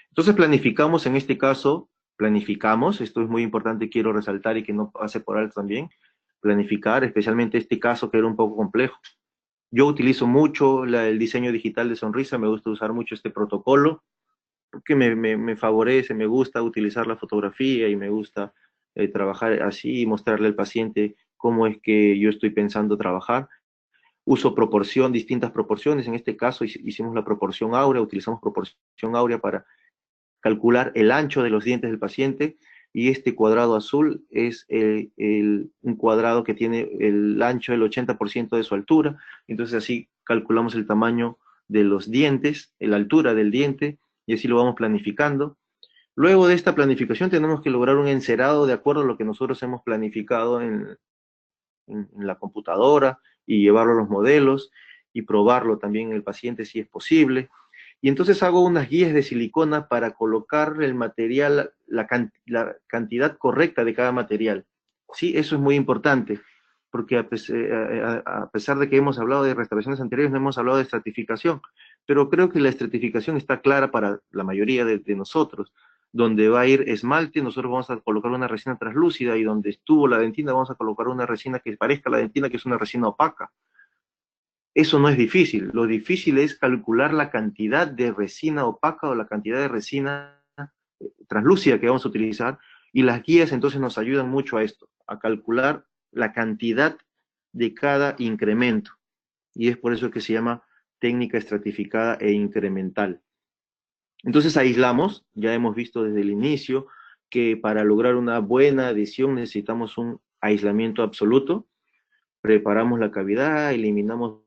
Entonces planificamos, en este caso, planificamos, esto es muy importante, quiero resaltar y que no pase por alto también, planificar, especialmente este caso que era un poco complejo. Yo utilizo mucho el diseño digital de sonrisa, me gusta usar mucho este protocolo, porque me favorece, me gusta utilizar la fotografía y me gusta trabajar así y mostrarle al paciente cómo es que yo estoy pensando trabajar. Uso distintas proporciones, en este caso hicimos la proporción áurea, utilizamos proporción áurea para calcular el ancho de los dientes del paciente, y este cuadrado azul es un cuadrado que tiene el ancho del 80% de su altura, entonces así calculamos el tamaño de los dientes, la altura del diente, y así lo vamos planificando. Luego de esta planificación tenemos que lograr un encerado de acuerdo a lo que nosotros hemos planificado en la computadora, y llevarlo a los modelos y probarlo también en el paciente si es posible. Y entonces hago unas guías de silicona para colocar el material, la cantidad correcta de cada material. Sí, eso es muy importante, porque a pesar de que hemos hablado de restauraciones anteriores, no hemos hablado de estratificación, pero creo que la estratificación está clara para la mayoría de nosotros. Donde va a ir esmalte, nosotros vamos a colocar una resina translúcida, y donde estuvo la dentina vamos a colocar una resina que parezca la dentina, que es una resina opaca. Eso no es difícil, lo difícil es calcular la cantidad de resina opaca o la cantidad de resina translúcida que vamos a utilizar, y las guías entonces nos ayudan mucho a esto, a calcular la cantidad de cada incremento, y es por eso que se llama técnica estratificada e incremental. Entonces aislamos, ya hemos visto desde el inicio que para lograr una buena adhesión necesitamos un aislamiento absoluto. Preparamos la cavidad, eliminamos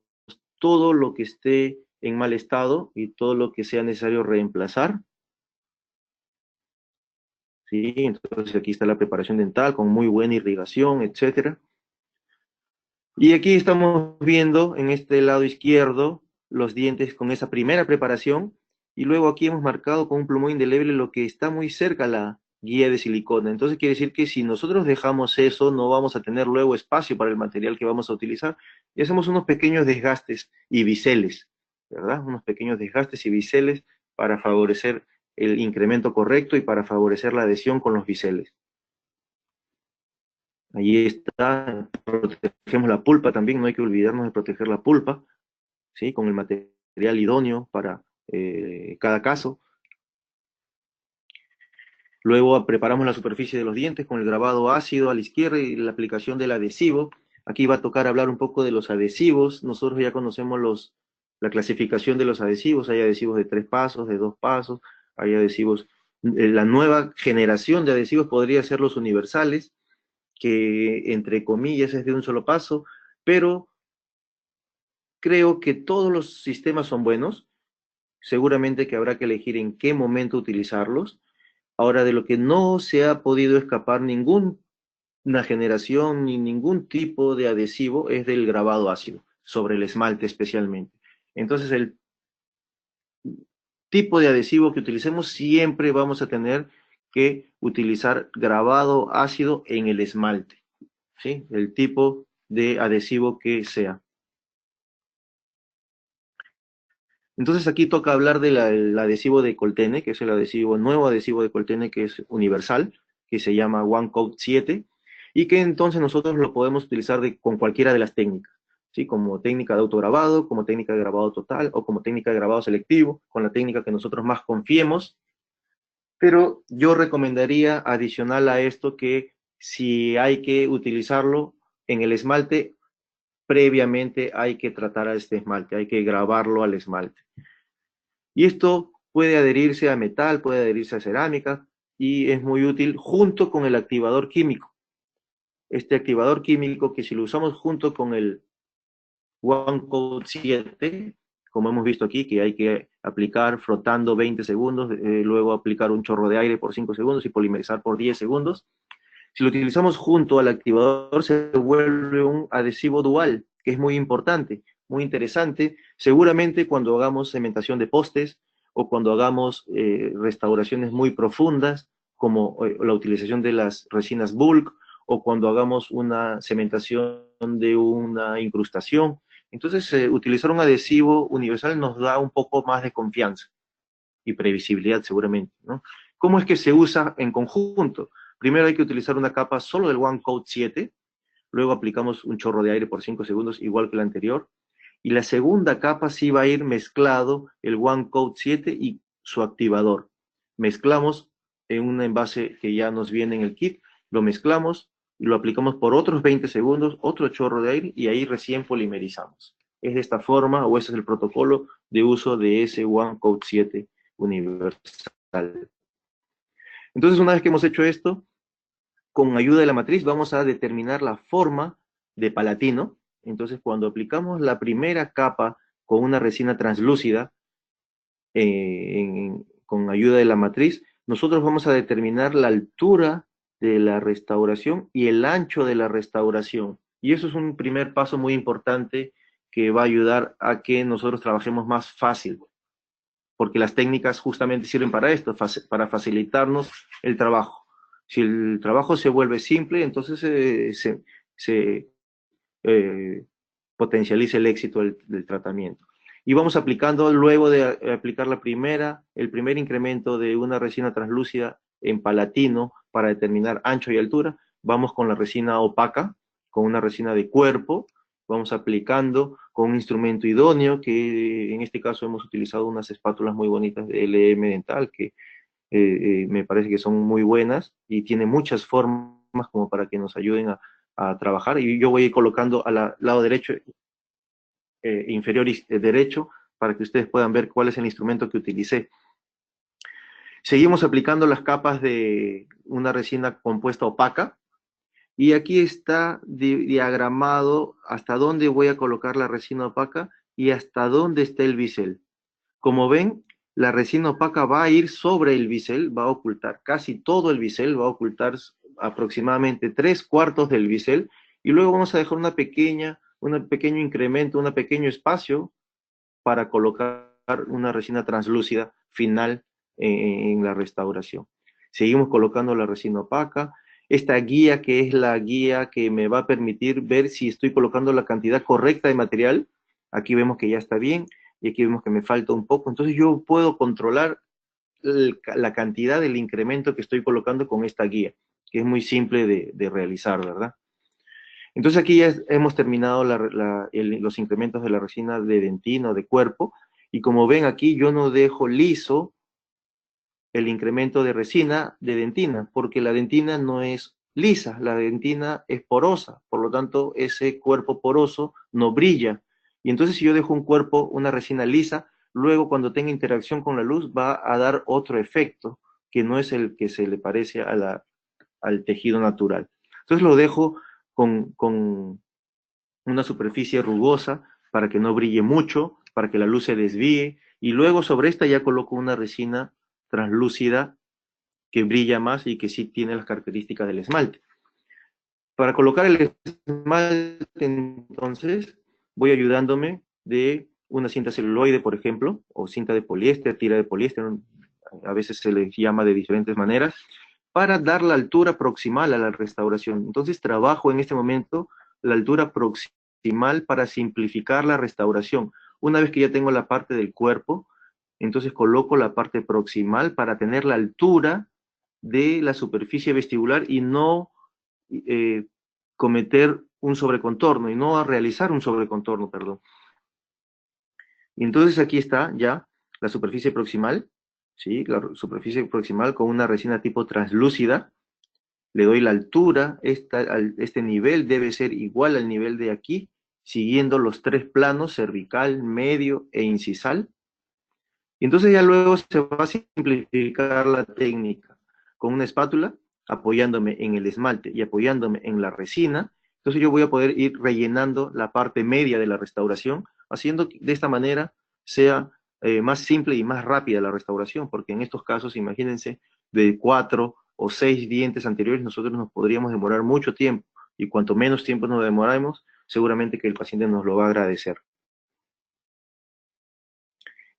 todo lo que esté en mal estado y todo lo que sea necesario reemplazar. ¿Sí? Entonces aquí está la preparación dental con muy buena irrigación, etc. Y aquí estamos viendo en este lado izquierdo los dientes con esa primera preparación, y luego aquí hemos marcado con un plumón indeleble lo que está muy cerca a la guía de silicona. Entonces quiere decir que si nosotros dejamos eso, no vamos a tener luego espacio para el material que vamos a utilizar, y hacemos unos pequeños desgastes y biseles, ¿verdad? Unos pequeños desgastes y biseles para favorecer el incremento correcto y para favorecer la adhesión con los biseles. Allí está, protegemos la pulpa también, no hay que olvidarnos de proteger la pulpa, ¿sí? Con el material idóneo para cada caso. Luego preparamos la superficie de los dientes con el grabado ácido a la izquierda y la aplicación del adhesivo. Aquí va a tocar hablar un poco de los adhesivos. Nosotros ya conocemos la clasificación de los adhesivos. Hay adhesivos de 3 pasos, de 2 pasos, hay adhesivos. La nueva generación de adhesivos podría ser los universales, que entre comillas es de un solo paso, pero creo que todos los sistemas son buenos. Seguramente que habrá que elegir en qué momento utilizarlos. Ahora, de lo que no se ha podido escapar ninguna generación ni ningún tipo de adhesivo es del grabado ácido, sobre el esmalte especialmente. Entonces, el tipo de adhesivo que utilicemos, siempre vamos a tener que utilizar grabado ácido en el esmalte, ¿sí? El tipo de adhesivo que sea. Entonces aquí toca hablar del adhesivo de Coltene, que es el nuevo adhesivo de Coltene, que es universal, que se llama One Coat 7, y que entonces nosotros lo podemos utilizar con cualquiera de las técnicas, ¿sí? Como técnica de autograbado, como técnica de grabado total, o como técnica de grabado selectivo, con la técnica que nosotros más confiemos. Pero yo recomendaría, adicional a esto, que si hay que utilizarlo en el esmalte, previamente hay que tratar a este esmalte, hay que grabarlo al esmalte. Y esto puede adherirse a metal, puede adherirse a cerámica, y es muy útil junto con el activador químico. este activador químico que si lo usamos junto con el OneCoat 7, como hemos visto aquí, que hay que aplicar frotando 20 segundos, luego aplicar un chorro de aire por 5 segundos y polimerizar por 10 segundos. Si lo utilizamos junto al activador, se vuelve un adhesivo dual, que es muy importante, muy interesante. Seguramente cuando hagamos cementación de postes o cuando hagamos restauraciones muy profundas, como la utilización de las resinas bulk, o cuando hagamos una cementación de una incrustación. Entonces, utilizar un adhesivo universal nos da un poco más de confianza y previsibilidad seguramente, ¿no? ¿Cómo es que se usa en conjunto? Primero hay que utilizar una capa solo del OneCoat 7, luego aplicamos un chorro de aire por 5 segundos, igual que la anterior, y la segunda capa sí va a ir mezclado el OneCoat 7 y su activador. Mezclamos en un envase que ya nos viene en el kit, lo mezclamos y lo aplicamos por otros 20 segundos, otro chorro de aire, y ahí recién polimerizamos. Es de esta forma, o ese es el protocolo de uso de ese OneCoat 7 universal. Entonces, una vez que hemos hecho esto, con ayuda de la matriz vamos a determinar la forma de palatino. Entonces, cuando aplicamos la primera capa con una resina translúcida, con ayuda de la matriz, nosotros vamos a determinar la altura de la restauración y el ancho de la restauración. Y eso es un primer paso muy importante que va a ayudar a que nosotros trabajemos más fácil, porque las técnicas justamente sirven para esto, para facilitarnos el trabajo. Si el trabajo se vuelve simple, entonces se potencializa el éxito del tratamiento. Y vamos aplicando, luego de aplicar el primer incremento de una resina translúcida en palatino para determinar ancho y altura, vamos con la resina opaca, con una resina de cuerpo, vamos aplicando con un instrumento idóneo, que en este caso hemos utilizado unas espátulas muy bonitas de LM Dental, que me parece que son muy buenas y tienen muchas formas como para que nos ayuden a trabajar. Y yo voy a ir colocando al lado derecho, inferior derecho, para que ustedes puedan ver cuál es el instrumento que utilicé. Seguimos aplicando las capas de una resina compuesta opaca, y aquí está diagramado hasta dónde voy a colocar la resina opaca y hasta dónde está el bisel. Como ven, la resina opaca va a ir sobre el bisel, va a ocultar casi todo el bisel, va a ocultar aproximadamente 3/4 del bisel, y luego vamos a dejar un pequeño incremento, un pequeño espacio para colocar una resina translúcida final en la restauración. Seguimos colocando la resina opaca. Esta guía, que es la guía que me va a permitir ver si estoy colocando la cantidad correcta de material. Aquí vemos que ya está bien, y aquí vemos que me falta un poco. Entonces yo puedo controlar la cantidad del incremento que estoy colocando con esta guía, que es muy simple de realizar, ¿verdad? Entonces aquí ya hemos terminado los incrementos de la resina de dentina o de cuerpo, y como ven aquí yo no dejo liso el incremento de resina de dentina, porque la dentina no es lisa, la dentina es porosa, por lo tanto ese cuerpo poroso no brilla. Y entonces si yo dejo un cuerpo, una resina lisa, luego cuando tenga interacción con la luz va a dar otro efecto, que no es el que se le parece al tejido natural. Entonces lo dejo con una superficie rugosa para que no brille mucho, para que la luz se desvíe, y luego sobre esta ya coloco una resina translúcida que brilla más y que sí tiene las características del esmalte. Para colocar el esmalte, entonces, voy ayudándome de una cinta celuloide, por ejemplo, o cinta de poliéster, tira de poliéster, a veces se les llama de diferentes maneras, para dar la altura proximal a la restauración. Entonces trabajo en este momento la altura proximal para simplificar la restauración. Una vez que ya tengo la parte del cuerpo, entonces coloco la parte proximal para tener la altura de la superficie vestibular y no cometer un sobrecontorno, y no realizar un sobrecontorno, perdón. Y entonces aquí está ya la superficie proximal, ¿sí? La superficie proximal con una resina tipo translúcida. Le doy la altura, este nivel debe ser igual al nivel de aquí, siguiendo los 3 planos, cervical, medio e incisal. Y entonces ya luego se va a simplificar la técnica. Con una espátula apoyándome en el esmalte y apoyándome en la resina, entonces yo voy a poder ir rellenando la parte media de la restauración, haciendo que de esta manera sea más simple y más rápida la restauración, porque en estos casos, imagínense, de 4 o 6 dientes anteriores, nosotros nos podríamos demorar mucho tiempo, y cuanto menos tiempo nos demoramos, seguramente que el paciente nos lo va a agradecer.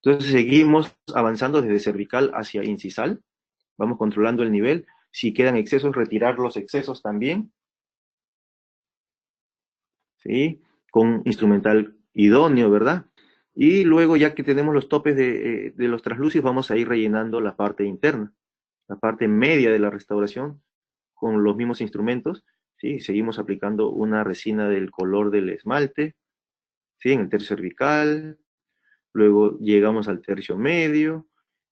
Entonces seguimos avanzando desde cervical hacia incisal, vamos controlando el nivel, si quedan excesos, retirar los excesos también, ¿sí? Con instrumental idóneo, ¿verdad? Y luego, ya que tenemos los topes de los translúcidos, vamos a ir rellenando la parte interna, la parte media de la restauración, con los mismos instrumentos, ¿sí? Seguimos aplicando una resina del color del esmalte, ¿sí? En el tercio cervical, luego llegamos al tercio medio,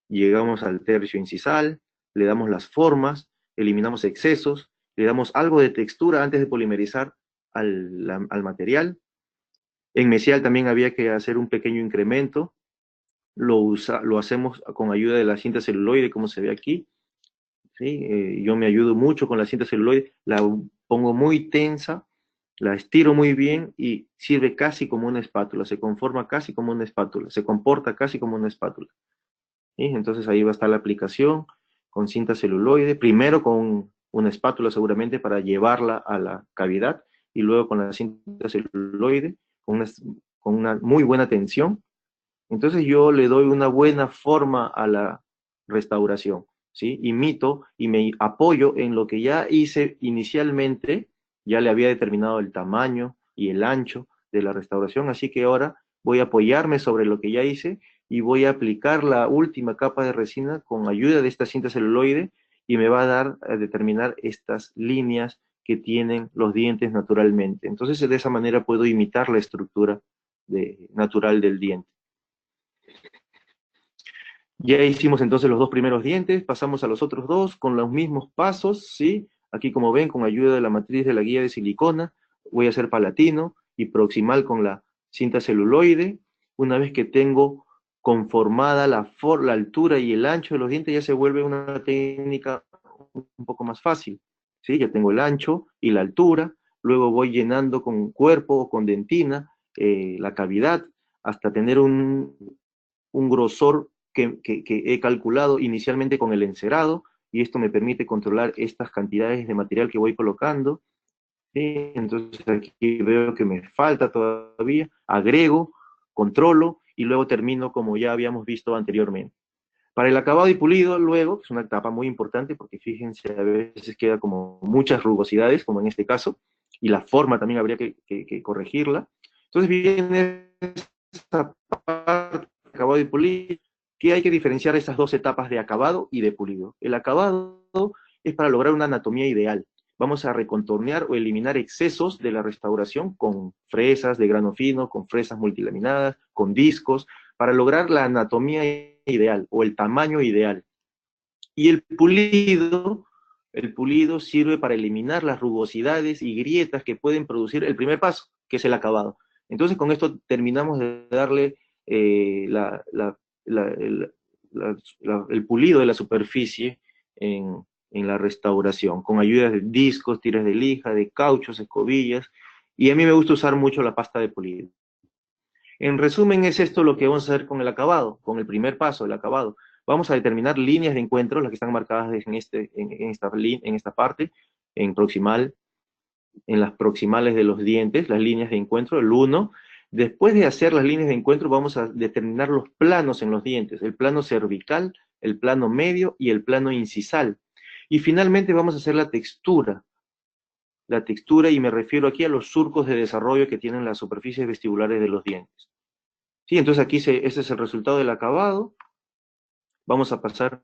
llegamos al tercio incisal, le damos las formas, eliminamos excesos, le damos algo de textura antes de polimerizar al material. En mesial también había que hacer un pequeño incremento, lo hacemos con ayuda de la cinta celuloide, como se ve aquí, ¿sí? Yo me ayudo mucho con la cinta celuloide, la pongo muy tensa, la estiro muy bien y sirve casi como una espátula, se conforma casi como una espátula, se comporta casi como una espátula, ¿sí? Entonces ahí va a estar la aplicación con cinta celuloide, primero con una espátula seguramente para llevarla a la cavidad, y luego con la cinta celuloide, con una muy buena tensión. Entonces yo le doy una buena forma a la restauración, ¿sí? Imito y me apoyo en lo que ya hice inicialmente, ya le había determinado el tamaño y el ancho de la restauración, así que ahora voy a apoyarme sobre lo que ya hice y voy a aplicar la última capa de resina con ayuda de esta cinta celuloide, y me va a dar a determinar estas líneas que tienen los dientes naturalmente. Entonces de esa manera puedo imitar la estructura natural del diente. Ya hicimos entonces los dos primeros dientes, pasamos a los otros dos con los mismos pasos, ¿sí? Aquí, como ven, con ayuda de la matriz de la guía de silicona, voy a hacer palatino y proximal con la cinta celuloide. Una vez que tengo conformada la altura y el ancho de los dientes, ya se vuelve una técnica un poco más fácil, ¿sí? Ya tengo el ancho y la altura, luego voy llenando con cuerpo o con dentina la cavidad hasta tener un grosor que he calculado inicialmente con el encerado, y esto me permite controlar estas cantidades de material que voy colocando, ¿sí? Entonces aquí veo que me falta todavía, agrego, controlo, y luego termino como ya habíamos visto anteriormente. Para el acabado y pulido, luego, que es una etapa muy importante, porque fíjense, a veces queda como muchas rugosidades, como en este caso, y la forma también habría que corregirla. Entonces viene esta parte de acabado y pulido, que hay que diferenciar estas dos etapas de acabado y de pulido. El acabado es para lograr una anatomía ideal. Vamos a recontornear o eliminar excesos de la restauración con fresas de grano fino, con fresas multilaminadas, con discos, para lograr la anatomía ideal o el tamaño ideal. Y el pulido sirve para eliminar las rugosidades y grietas que pueden producir el primer paso, que es el acabado. Entonces con esto terminamos de darle el pulido de la superficie en la restauración, con ayuda de discos, tiras de lija, de cauchos, escobillas, y a mí me gusta usar mucho la pasta de pulido. En resumen, es esto lo que vamos a hacer con el acabado, con el primer paso, el acabado. Vamos a determinar líneas de encuentro, las que están marcadas en esta parte, en proximal, en las proximales de los dientes, las líneas de encuentro, el 1. Después de hacer las líneas de encuentro, vamos a determinar los planos en los dientes, el plano cervical, el plano medio y el plano incisal. Y finalmente vamos a hacer la textura, y me refiero aquí a los surcos de desarrollo que tienen las superficies vestibulares de los dientes. Sí, entonces aquí este es el resultado del acabado. Vamos a pasar,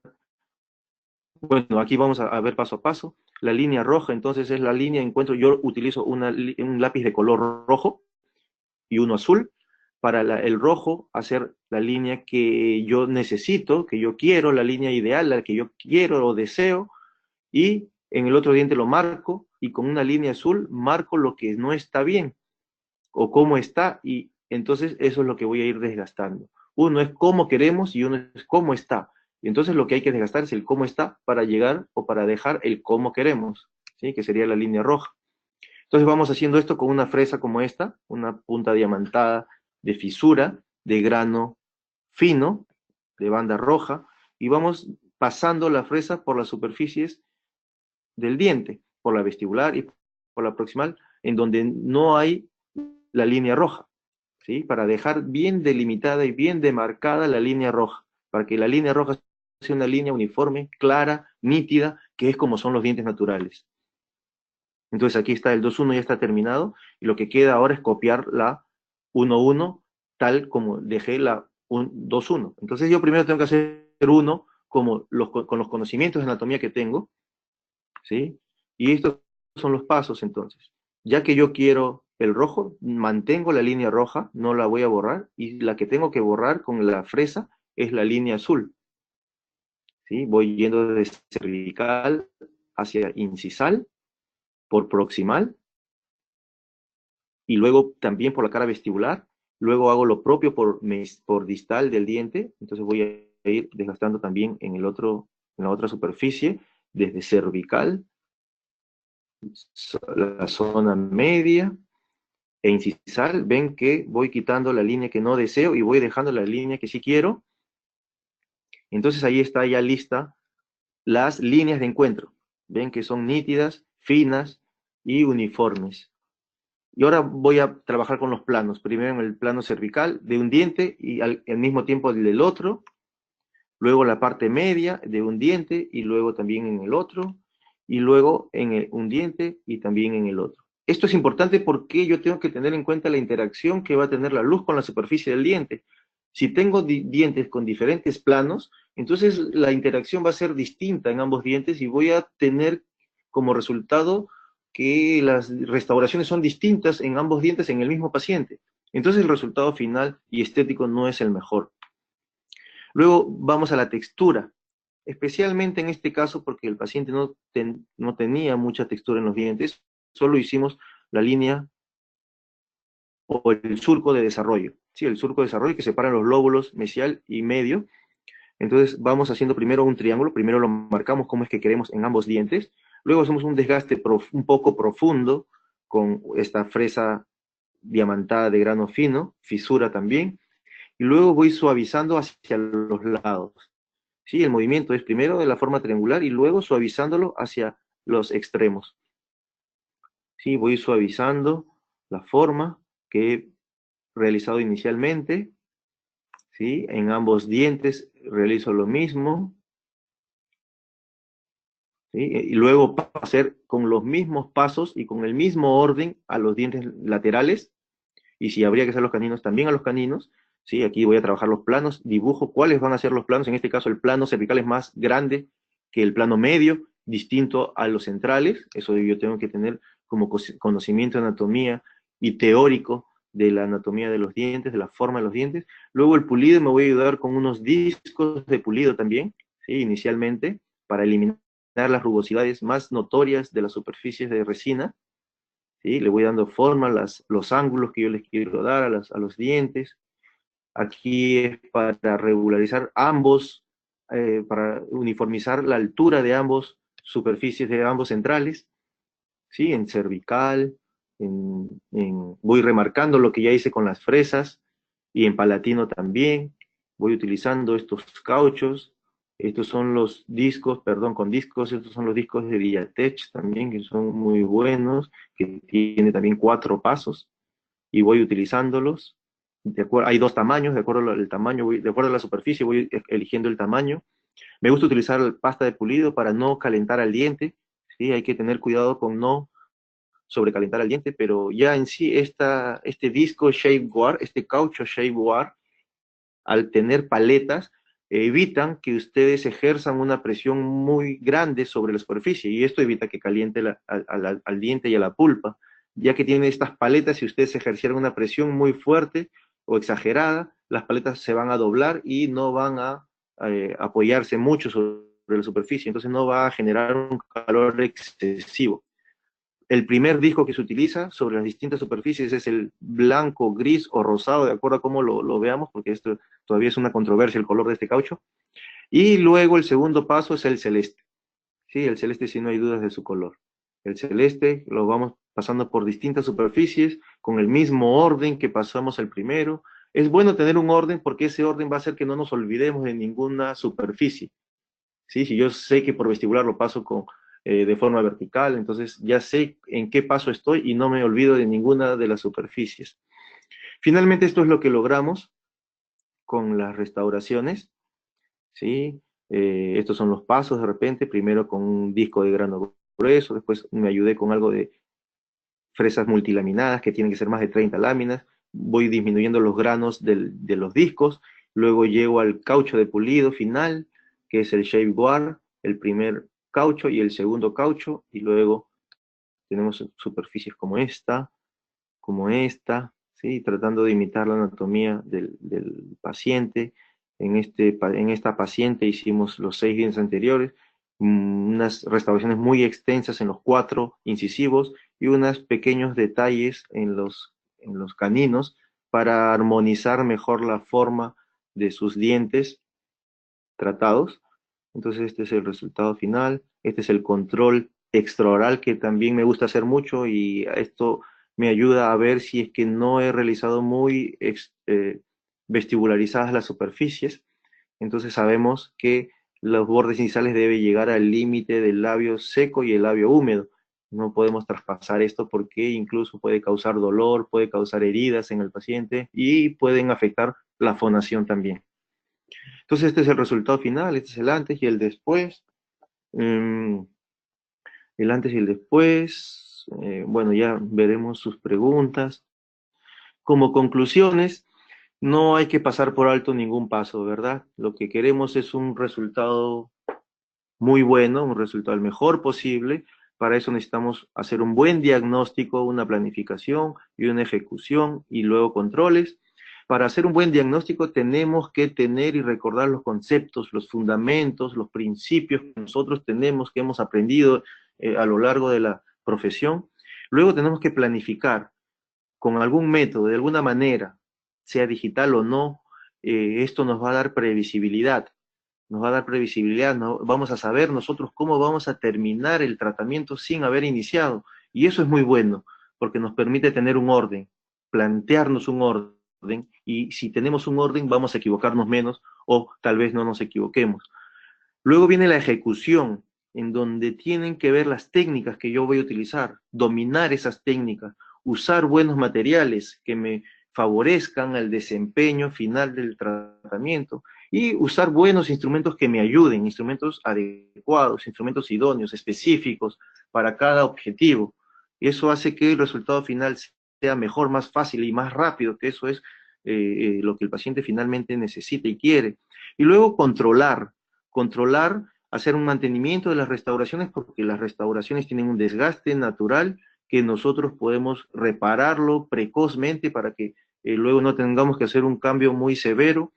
bueno, aquí vamos a ver paso a paso. La línea roja, entonces, es la línea de encuentro. Yo utilizo un lápiz de color rojo y uno azul. Para el rojo, hacer la línea que yo necesito, que yo quiero, la línea ideal, la que yo quiero o deseo, y en el otro diente lo marco, y con una línea azul marco lo que no está bien, o cómo está, y entonces eso es lo que voy a ir desgastando. Uno es cómo queremos y uno es cómo está. Y entonces lo que hay que desgastar es el cómo está para llegar o para dejar el cómo queremos, ¿sí? Que sería la línea roja. Entonces vamos haciendo esto con una fresa como esta, una punta diamantada de fisura, de grano fino, de banda roja, y vamos pasando la fresa por las superficies del diente, por la vestibular y por la proximal, en donde no hay la línea roja, ¿sí? Para dejar bien delimitada y bien demarcada la línea roja, para que la línea roja sea una línea uniforme, clara, nítida, que es como son los dientes naturales. Entonces aquí está el 2-1, ya está terminado, y lo que queda ahora es copiar la 1-1, tal como dejé la 2-1. Entonces yo primero tengo que hacer 1 como con los conocimientos de anatomía que tengo, ¿sí? Y estos son los pasos entonces. Ya que yo quiero el rojo, mantengo la línea roja, no la voy a borrar, y la que tengo que borrar con la fresa es la línea azul, ¿sí? Voy yendo de cervical hacia incisal, por proximal, y luego también por la cara vestibular, luego hago lo propio por distal del diente, entonces voy a ir desgastando también en la otra superficie, desde cervical, la zona media e incisal. Ven que voy quitando la línea que no deseo y voy dejando la línea que sí quiero. Entonces ahí está ya lista las líneas de encuentro. Ven que son nítidas, finas y uniformes. Y ahora voy a trabajar con los planos. Primero en el plano cervical de un diente y al mismo tiempo el del otro. Luego la parte media de un diente y luego también en el otro. Y luego en un diente y también en el otro. Esto es importante porque yo tengo que tener en cuenta la interacción que va a tener la luz con la superficie del diente. Si tengo dientes con diferentes planos, entonces la interacción va a ser distinta en ambos dientes y voy a tener como resultado que las restauraciones son distintas en ambos dientes en el mismo paciente. Entonces el resultado final y estético no es el mejor. Luego vamos a la textura, especialmente en este caso porque el paciente no tenía mucha textura en los dientes, solo hicimos la línea o el surco de desarrollo, ¿sí? El surco de desarrollo que separa los lóbulos mesial y medio. Entonces vamos haciendo primero un triángulo, primero lo marcamos como es que queremos en ambos dientes, luego hacemos un desgaste un poco profundo con esta fresa diamantada de grano fino, fisura también, y luego voy suavizando hacia los lados. ¿Sí? El movimiento es primero de la forma triangular y luego suavizándolo hacia los extremos. ¿Sí? Voy suavizando la forma que he realizado inicialmente. ¿Sí? En ambos dientes realizo lo mismo. ¿Sí? Y luego hacer con los mismos pasos y con el mismo orden a los dientes laterales. Y si habría que hacer los caninos, también a los caninos. ¿Sí? Aquí voy a trabajar los planos, dibujo cuáles van a ser los planos. En este caso el plano cervical es más grande que el plano medio, distinto a los centrales. Eso yo tengo que tener como conocimiento de anatomía y teórico de la anatomía de los dientes, de la forma de los dientes. Luego el pulido me voy a ayudar con unos discos de pulido también, ¿sí? Inicialmente, para eliminar las rugosidades más notorias de las superficies de resina. ¿Sí? Le voy dando forma a los ángulos que yo les quiero dar a los dientes. Aquí es para regularizar ambos, para uniformizar la altura de ambos superficies, de ambos centrales, ¿sí? En cervical, voy remarcando lo que ya hice con las fresas, y en palatino también. Voy utilizando estos cauchos. Estos son los discos, perdón, con discos, estos son los discos de Villatech también, que son muy buenos, que tiene también 4 pasos, y voy utilizándolos. Hay 2 tamaños, de acuerdo al tamaño, de acuerdo a la superficie, voy eligiendo el tamaño. Me gusta utilizar pasta de pulido para no calentar al diente, ¿sí? Hay que tener cuidado con no sobrecalentar al diente, pero ya en sí este disco Shape Guard, este caucho Shape Guard, al tener paletas, evitan que ustedes ejerzan una presión muy grande sobre la superficie, y esto evita que caliente al diente y a la pulpa, ya que tienen estas paletas. Si ustedes ejercieran una presión muy fuerte o exagerada, las paletas se van a doblar y no van a apoyarse mucho sobre la superficie, entonces no va a generar un calor excesivo. El primer disco que se utiliza sobre las distintas superficies es el blanco, gris o rosado, de acuerdo a cómo lo veamos, porque esto todavía es una controversia, el color de este caucho. Y luego el segundo paso es el celeste. Sí, el celeste sí no hay dudas de su color. El celeste lo vamos pasando por distintas superficies con el mismo orden que pasamos el primero. Es bueno tener un orden porque ese orden va a hacer que no nos olvidemos de ninguna superficie. ¿Sí? Si yo sé que por vestibular lo paso de forma vertical, entonces ya sé en qué paso estoy y no me olvido de ninguna de las superficies. Finalmente esto es lo que logramos con las restauraciones, ¿sí? Estos son los pasos de repente, primero con un disco de grano grueso, después me ayudé con algo de fresas multilaminadas que tienen que ser más de 30 láminas, voy disminuyendo los granos de los discos, luego llego al caucho de pulido final, que es el shape guard, el primer caucho y el segundo caucho, y luego tenemos superficies como esta, ¿sí? Tratando de imitar la anatomía del paciente. En esta paciente hicimos los 6 dientes anteriores, unas restauraciones muy extensas en los 4 incisivos y unos pequeños detalles en los caninos para armonizar mejor la forma de sus dientes tratados. Entonces este es el resultado final, este es el control extraoral que también me gusta hacer mucho y esto me ayuda a ver si es que no he realizado muy vestibularizadas las superficies. Entonces sabemos que los bordes iniciales deben llegar al límite del labio seco y el labio húmedo. No podemos traspasar esto porque incluso puede causar dolor, puede causar heridas en el paciente y pueden afectar la fonación también. Entonces este es el resultado final, este es el antes y el después. El antes y el después. Bueno, ya veremos sus preguntas. Como conclusiones, no hay que pasar por alto ningún paso, ¿verdad? Lo que queremos es un resultado muy bueno, un resultado el mejor posible. Para eso necesitamos hacer un buen diagnóstico, una planificación y una ejecución y luego controles. Para hacer un buen diagnóstico tenemos que tener y recordar los conceptos, los fundamentos, los principios que nosotros tenemos, que hemos aprendido a lo largo de la profesión. Luego tenemos que planificar con algún método, de alguna manera, sea digital o no, esto nos va a dar previsibilidad. Nos va a dar previsibilidad, ¿no? Vamos a saber nosotros cómo vamos a terminar el tratamiento sin haber iniciado. Y eso es muy bueno, porque nos permite tener un orden, plantearnos un orden, y si tenemos un orden vamos a equivocarnos menos o tal vez no nos equivoquemos. Luego viene la ejecución, en donde tienen que ver las técnicas que yo voy a utilizar, dominar esas técnicas, usar buenos materiales que me favorezcan al desempeño final del tratamiento y usar buenos instrumentos que me ayuden, instrumentos adecuados, instrumentos idóneos, específicos para cada objetivo. Eso hace que el resultado final sea mejor, más fácil y más rápido, que eso es lo que el paciente finalmente necesita y quiere. Y luego controlar, hacer un mantenimiento de las restauraciones, porque las restauraciones tienen un desgaste natural que nosotros podemos repararlo precozmente para que luego no tengamos que hacer un cambio muy severo.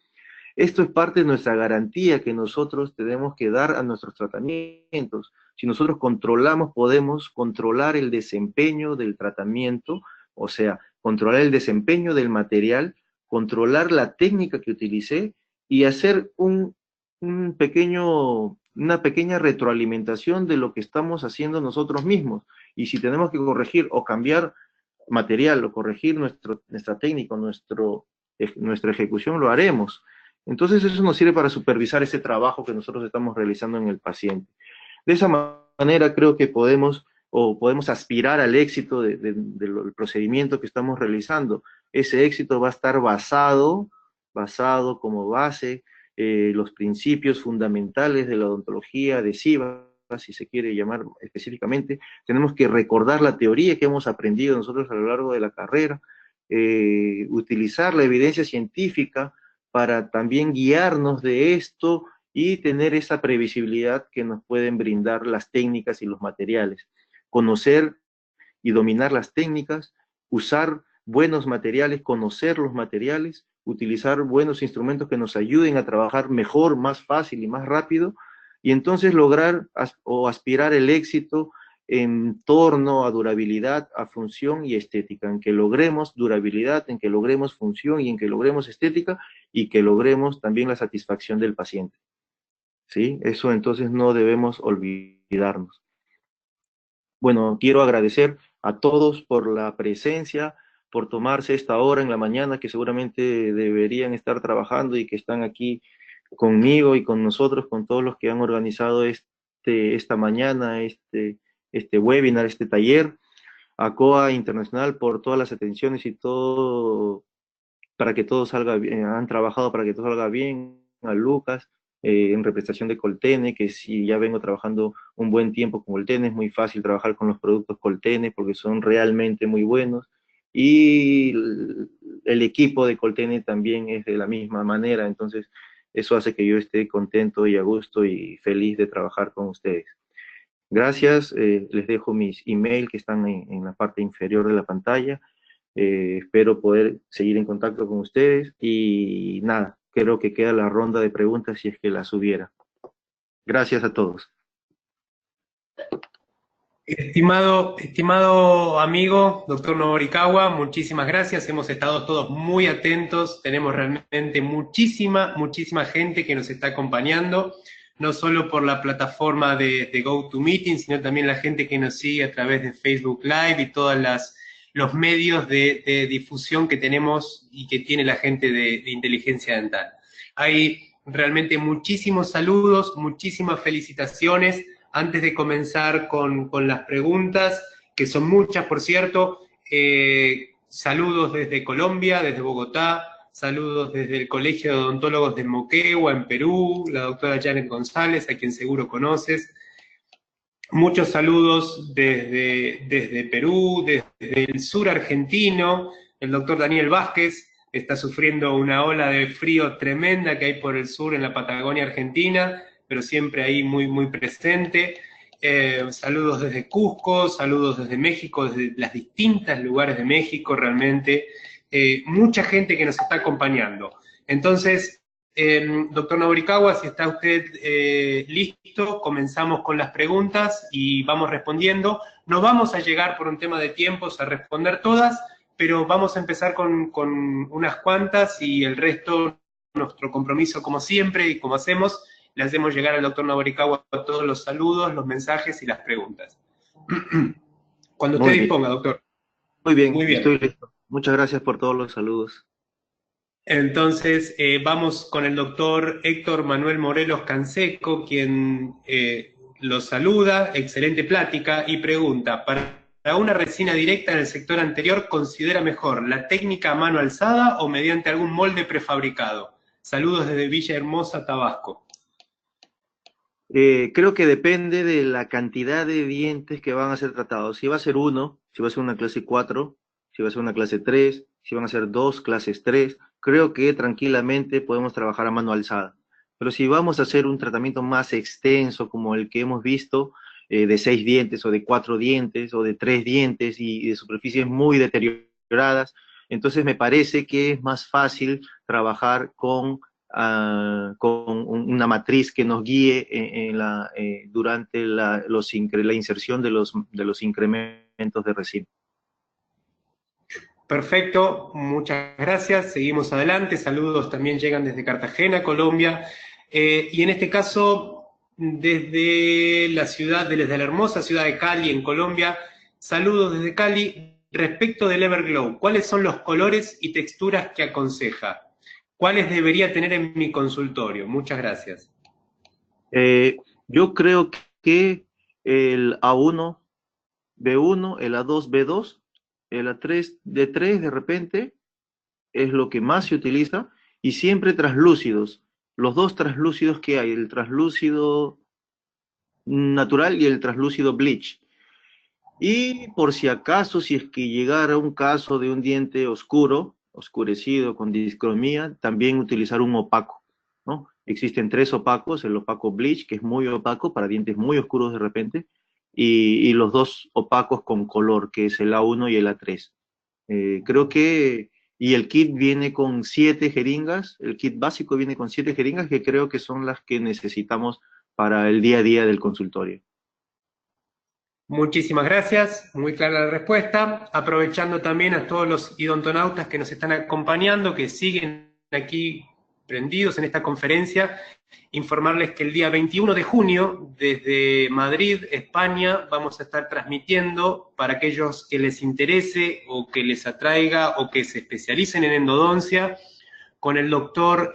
Esto es parte de nuestra garantía que nosotros tenemos que dar a nuestros tratamientos. Si nosotros controlamos, podemos controlar el desempeño del tratamiento, o sea, controlar el desempeño del material, controlar la técnica que utilicé y hacer una pequeña retroalimentación de lo que estamos haciendo nosotros mismos. Y si tenemos que corregir o cambiar material o corregir nuestra técnica, nuestra ejecución, lo haremos. Entonces eso nos sirve para supervisar ese trabajo que nosotros estamos realizando en el paciente. De esa manera creo que podemos aspirar al éxito del procedimiento que estamos realizando. Ese éxito va a estar basado como base los principios fundamentales de la odontología adhesiva, si se quiere llamar específicamente. Tenemos que recordar la teoría que hemos aprendido nosotros a lo largo de la carrera, utilizar la evidencia científica para también guiarnos de esto y tener esa previsibilidad que nos pueden brindar las técnicas y los materiales. Conocer y dominar las técnicas, usar buenos materiales, conocer los materiales, utilizar buenos instrumentos que nos ayuden a trabajar mejor, más fácil y más rápido, y entonces lograr o aspirar el éxito en torno a durabilidad, a función y estética, en que logremos durabilidad, en que logremos función y en que logremos estética y que logremos también la satisfacción del paciente. ¿sí? Eso entonces no debemos olvidarnos. Bueno, quiero agradecer a todos por la presencia, por tomarse esta hora en la mañana que seguramente deberían estar trabajando y que están aquí conmigo y con nosotros, con todos los que han organizado esta mañana, este webinar, este taller, a COA Internacional por todas las atenciones y todo para que todo salga bien, han trabajado para que todo salga bien, a Lucas, en representación de Coltene, que si ya vengo trabajando un buen tiempo con Coltene, es muy fácil trabajar con los productos Coltene porque son realmente muy buenos, y el equipo de Coltene también es de la misma manera, entonces eso hace que yo esté contento y a gusto y feliz de trabajar con ustedes. Gracias, les dejo mis email que están en la parte inferior de la pantalla. Espero poder seguir en contacto con ustedes y nada, creo que queda la ronda de preguntas si es que las hubiera. Gracias a todos. Estimado amigo, doctor Norikawa, muchísimas gracias. Hemos estado todos muy atentos. Tenemos realmente muchísima gente que nos está acompañando, no solo por la plataforma de GoToMeeting, sino también la gente que nos sigue a través de Facebook Live y todos los medios de difusión que tenemos y que tiene la gente de inteligencia dental. Hay realmente muchísimos saludos, muchísimas felicitaciones. Antes de comenzar con las preguntas, que son muchas, por cierto, saludos desde Colombia, desde Bogotá, saludos desde el Colegio de Odontólogos de Moquegua, en Perú, la doctora Janet González, a quien seguro conoces. Muchos saludos desde Perú, desde el sur argentino, el doctor Daniel Vázquez está sufriendo una ola de frío tremenda que hay por el sur en la Patagonia Argentina, pero siempre ahí muy presente. Saludos desde Cusco, saludos desde México, desde las distintas lugares de México, realmente. Mucha gente que nos está acompañando. Entonces, doctor Norikawa, si está usted listo, comenzamos con las preguntas y vamos respondiendo. No vamos a llegar por un tema de tiempos a responder todas, pero vamos a empezar con unas cuantas y el resto, nuestro compromiso como siempre y como hacemos, le hacemos llegar al doctor Norikawa todos los saludos, los mensajes y las preguntas. Cuando usted disponga, doctor. Muy bien, estoy listo. Muchas gracias por todos los saludos. Entonces, vamos con el doctor Héctor Manuel Morelos Canseco, quien lo saluda, excelente plática, y pregunta, para una resina directa en el sector anterior, ¿considera mejor la técnica a mano alzada o mediante algún molde prefabricado? Saludos desde Villahermosa, Tabasco. Creo que depende de la cantidad de dientes que van a ser tratados. Si va a ser uno, si va a ser una clase 4, si va a ser una clase 3, si van a ser dos clases 3, creo que tranquilamente podemos trabajar a mano alzada. Pero si vamos a hacer un tratamiento más extenso, como el que hemos visto, de 6 dientes o de 4 dientes o de 3 dientes y de superficies muy deterioradas, entonces me parece que es más fácil trabajar con una matriz que nos guíe durante la inserción de los incrementos de resina. Perfecto, muchas gracias. Seguimos adelante. Saludos también llegan desde Cartagena, Colombia. Y en este caso, desde la hermosa ciudad de Cali, en Colombia. Saludos desde Cali. Respecto del Everglow, ¿cuáles son los colores y texturas que aconseja? ¿Cuáles debería tener en mi consultorio? Muchas gracias. Yo creo que el A1, B1, el A2, B2, el A3, D3 de repente es lo que más se utiliza, y siempre translúcidos. Los dos translúcidos que hay, el translúcido natural y el translúcido bleach. Y por si acaso, si es que llegara un caso de un diente oscuro, oscurecido, con discromía, también utilizar un opaco, ¿no? Existen 3 opacos, el opaco bleach, que es muy opaco, para dientes muy oscuros de repente, y los 2 opacos con color, que es el A1 y el A3. Creo que, y el kit viene con 7 jeringas, el kit básico viene con 7 jeringas, que creo que son las que necesitamos para el día a día del consultorio. Muchísimas gracias, muy clara la respuesta. Aprovechando también a todos los idontonautas que nos están acompañando, que siguen aquí comprendidos en esta conferencia, informarles que el día 21 de junio, desde Madrid, España, vamos a estar transmitiendo para aquellos que les interese o que les atraiga o que se especialicen en endodoncia, con el doctor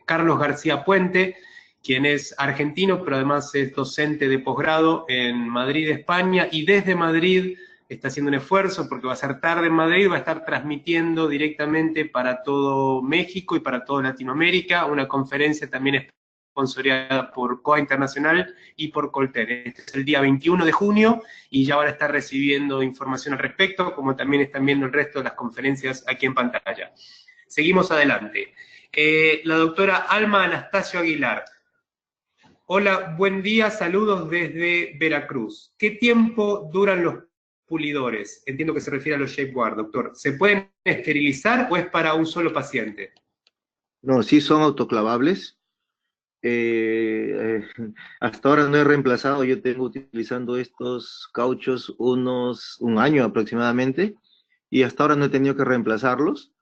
Carlos García Puente, quien es argentino, pero además es docente de posgrado en Madrid, España, y desde Madrid está haciendo un esfuerzo, porque va a ser tarde en Madrid, va a estar transmitiendo directamente para todo México y para toda Latinoamérica, una conferencia también sponsoreada por COA Internacional y por Colten. Este es el día 21 de junio, y ya van a estar recibiendo información al respecto, como también están viendo el resto de las conferencias aquí en pantalla. Seguimos adelante. La doctora Alma Anastasio Aguilar. Hola, buen día, saludos desde Veracruz. ¿Qué tiempo duran los pulidores? Entiendo que se refiere a los shapewear, doctor. ¿Se pueden esterilizar o es para un solo paciente? No, sí son autoclavables. Hasta ahora no he reemplazado, yo tengo utilizando estos cauchos un año aproximadamente, y hasta ahora no he tenido que reemplazarlos.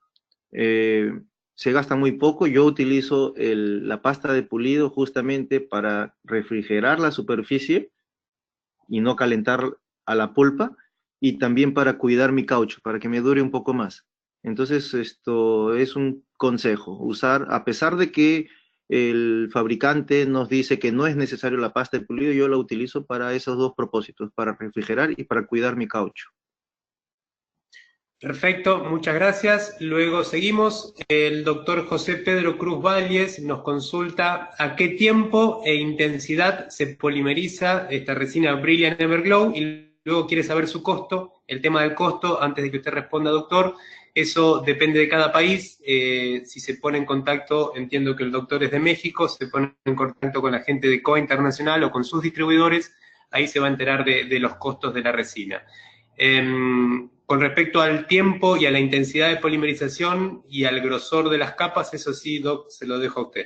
Se gasta muy poco. Yo utilizo la pasta de pulido justamente para refrigerar la superficie y no calentar a la pulpa, y también para cuidar mi caucho, para que me dure un poco más. Entonces, esto es un consejo, usar, a pesar de que el fabricante nos dice que no es necesario la pasta de pulido, yo la utilizo para esos dos propósitos, para refrigerar y para cuidar mi caucho. Perfecto, muchas gracias. Luego seguimos. El doctor José Pedro Cruz Valles nos consulta a qué tiempo e intensidad se polimeriza esta resina Brilliant Everglow, y luego quiere saber su costo. El tema del costo, antes de que usted responda, doctor, eso depende de cada país. Si se pone en contacto, entiendo que el doctor es de México, se pone en contacto con la gente de COA Internacional o con sus distribuidores, ahí se va a enterar de los costos de la resina. Con respecto al tiempo y a la intensidad de polimerización y al grosor de las capas, eso sí, Doc, se lo dejo a usted.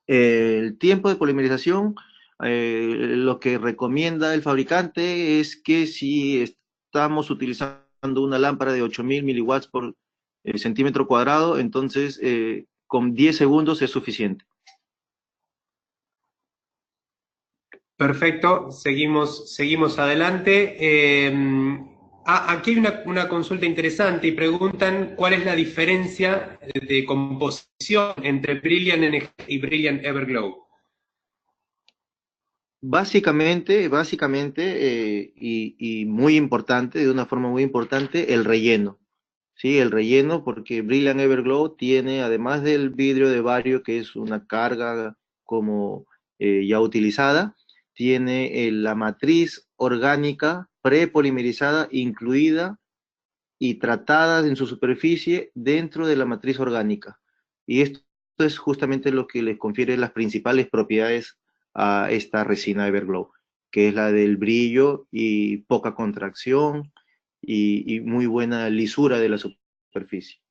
El tiempo de polimerización, lo que recomienda el fabricante es que si estamos utilizando una lámpara de 8000 miliwatts por centímetro cuadrado, entonces con 10 segundos es suficiente. Perfecto, seguimos adelante. Aquí hay una consulta interesante y preguntan cuál es la diferencia de composición entre Brilliant NG y Brilliant Everglow. Básicamente, y muy importante, de una forma muy importante, el relleno. Sí, el relleno, porque Brilliant Everglow tiene, además del vidrio de bario, que es una carga como ya utilizada, tiene la matriz orgánica prepolimerizada incluida y tratada en su superficie dentro de la matriz orgánica. Y esto es justamente lo que les confiere las principales propiedades a esta resina Everglow, que es la del brillo y poca contracción y muy buena lisura de la superficie.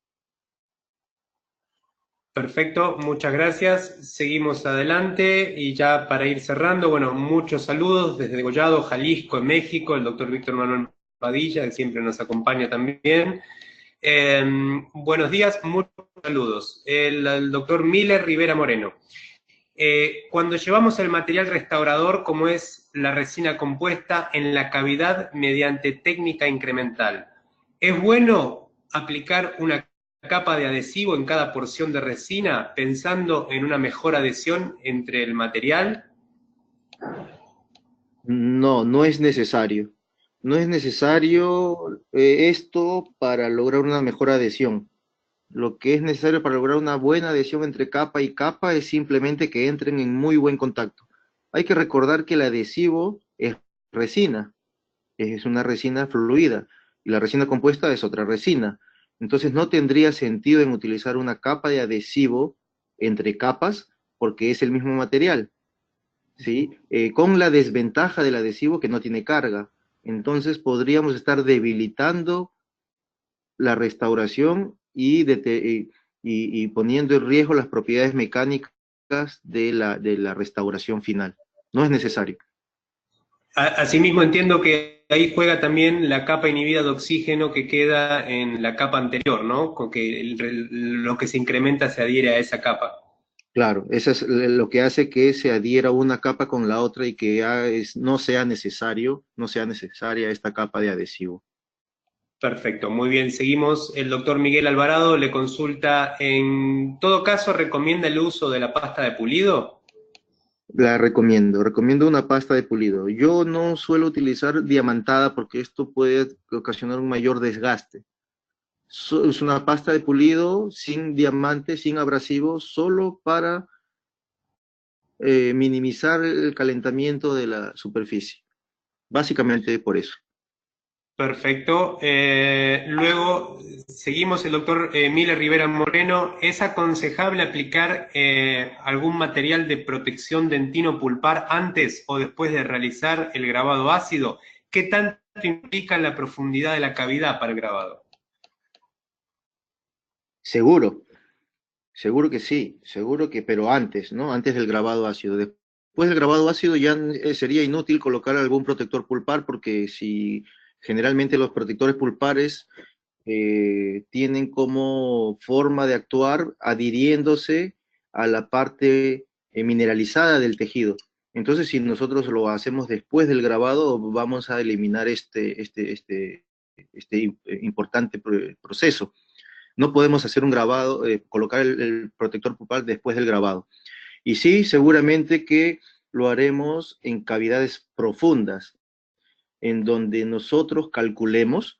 Perfecto, muchas gracias. Seguimos adelante y ya para ir cerrando, bueno, muchos saludos desde Degollado, Jalisco, en México, el doctor Víctor Manuel Padilla, que siempre nos acompaña también. Buenos días, muchos saludos. El doctor Miller Rivera Moreno. Cuando llevamos el material restaurador, como es la resina compuesta, en la cavidad mediante técnica incremental, ¿es bueno aplicar una capa de adhesivo en cada porción de resina pensando en una mejor adhesión entre el material? No, no es necesario. No es necesario esto para lograr una mejor adhesión. Lo que es necesario para lograr una buena adhesión entre capa y capa es simplemente que entren en muy buen contacto. Hay que recordar que el adhesivo es resina, es una resina fluida, y la resina compuesta es otra resina. Entonces no tendría sentido en utilizar una capa de adhesivo entre capas porque es el mismo material, ¿sí? Con la desventaja del adhesivo que no tiene carga. Entonces podríamos estar debilitando la restauración y poniendo en riesgo las propiedades mecánicas de la restauración final. No es necesario. Asimismo entiendo que ahí juega también la capa inhibida de oxígeno que queda en la capa anterior, ¿no? Con que lo que se incrementa se adhiere a esa capa. Claro, eso es lo que hace que se adhiera una capa con la otra y que no sea necesaria esta capa de adhesivo. Perfecto, muy bien. Seguimos. El doctor Miguel Alvarado le consulta, ¿en todo caso recomienda el uso de la pasta de pulido? La recomiendo una pasta de pulido. Yo no suelo utilizar diamantada porque esto puede ocasionar un mayor desgaste. Es una pasta de pulido sin diamante, sin abrasivo, solo para minimizar el calentamiento de la superficie. Básicamente por eso. Perfecto. Luego seguimos el doctor Miller Rivera Moreno. ¿Es aconsejable aplicar algún material de protección dentino-pulpar antes o después de realizar el grabado ácido? ¿Qué tanto implica la profundidad de la cavidad para el grabado? Seguro que sí, pero antes, ¿no? Antes del grabado ácido. Después del grabado ácido ya sería inútil colocar algún protector pulpar porque si generalmente los protectores pulpares tienen como forma de actuar adhiriéndose a la parte mineralizada del tejido. Entonces, si nosotros lo hacemos después del grabado, vamos a eliminar este importante proceso. No podemos hacer un grabado, colocar el protector pulpar después del grabado. Y sí, seguramente que lo haremos en cavidades profundas, en donde nosotros calculemos,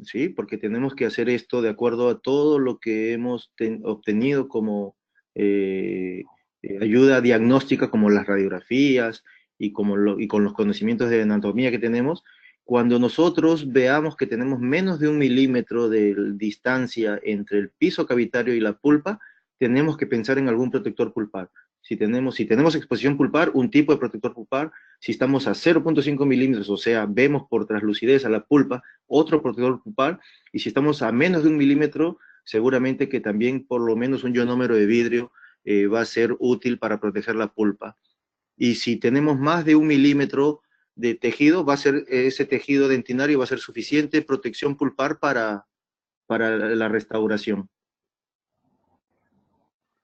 ¿sí? Porque tenemos que hacer esto de acuerdo a todo lo que hemos obtenido como ayuda diagnóstica, como las radiografías y con los conocimientos de anatomía que tenemos. Cuando nosotros veamos que tenemos menos de 1 milímetro de distancia entre el piso cavitario y la pulpa, tenemos que pensar en algún protector pulpar. Si tenemos exposición pulpar, un tipo de protector pulpar. Si estamos a 0.5 milímetros, o sea, vemos por translucidez a la pulpa, otro protector pulpar. Y si estamos a menos de 1 milímetro, seguramente que también por lo menos un ionómero de vidrio va a ser útil para proteger la pulpa. Y si tenemos más de 1 milímetro de tejido, va a ser ese tejido dentinario va a ser suficiente protección pulpar para la restauración.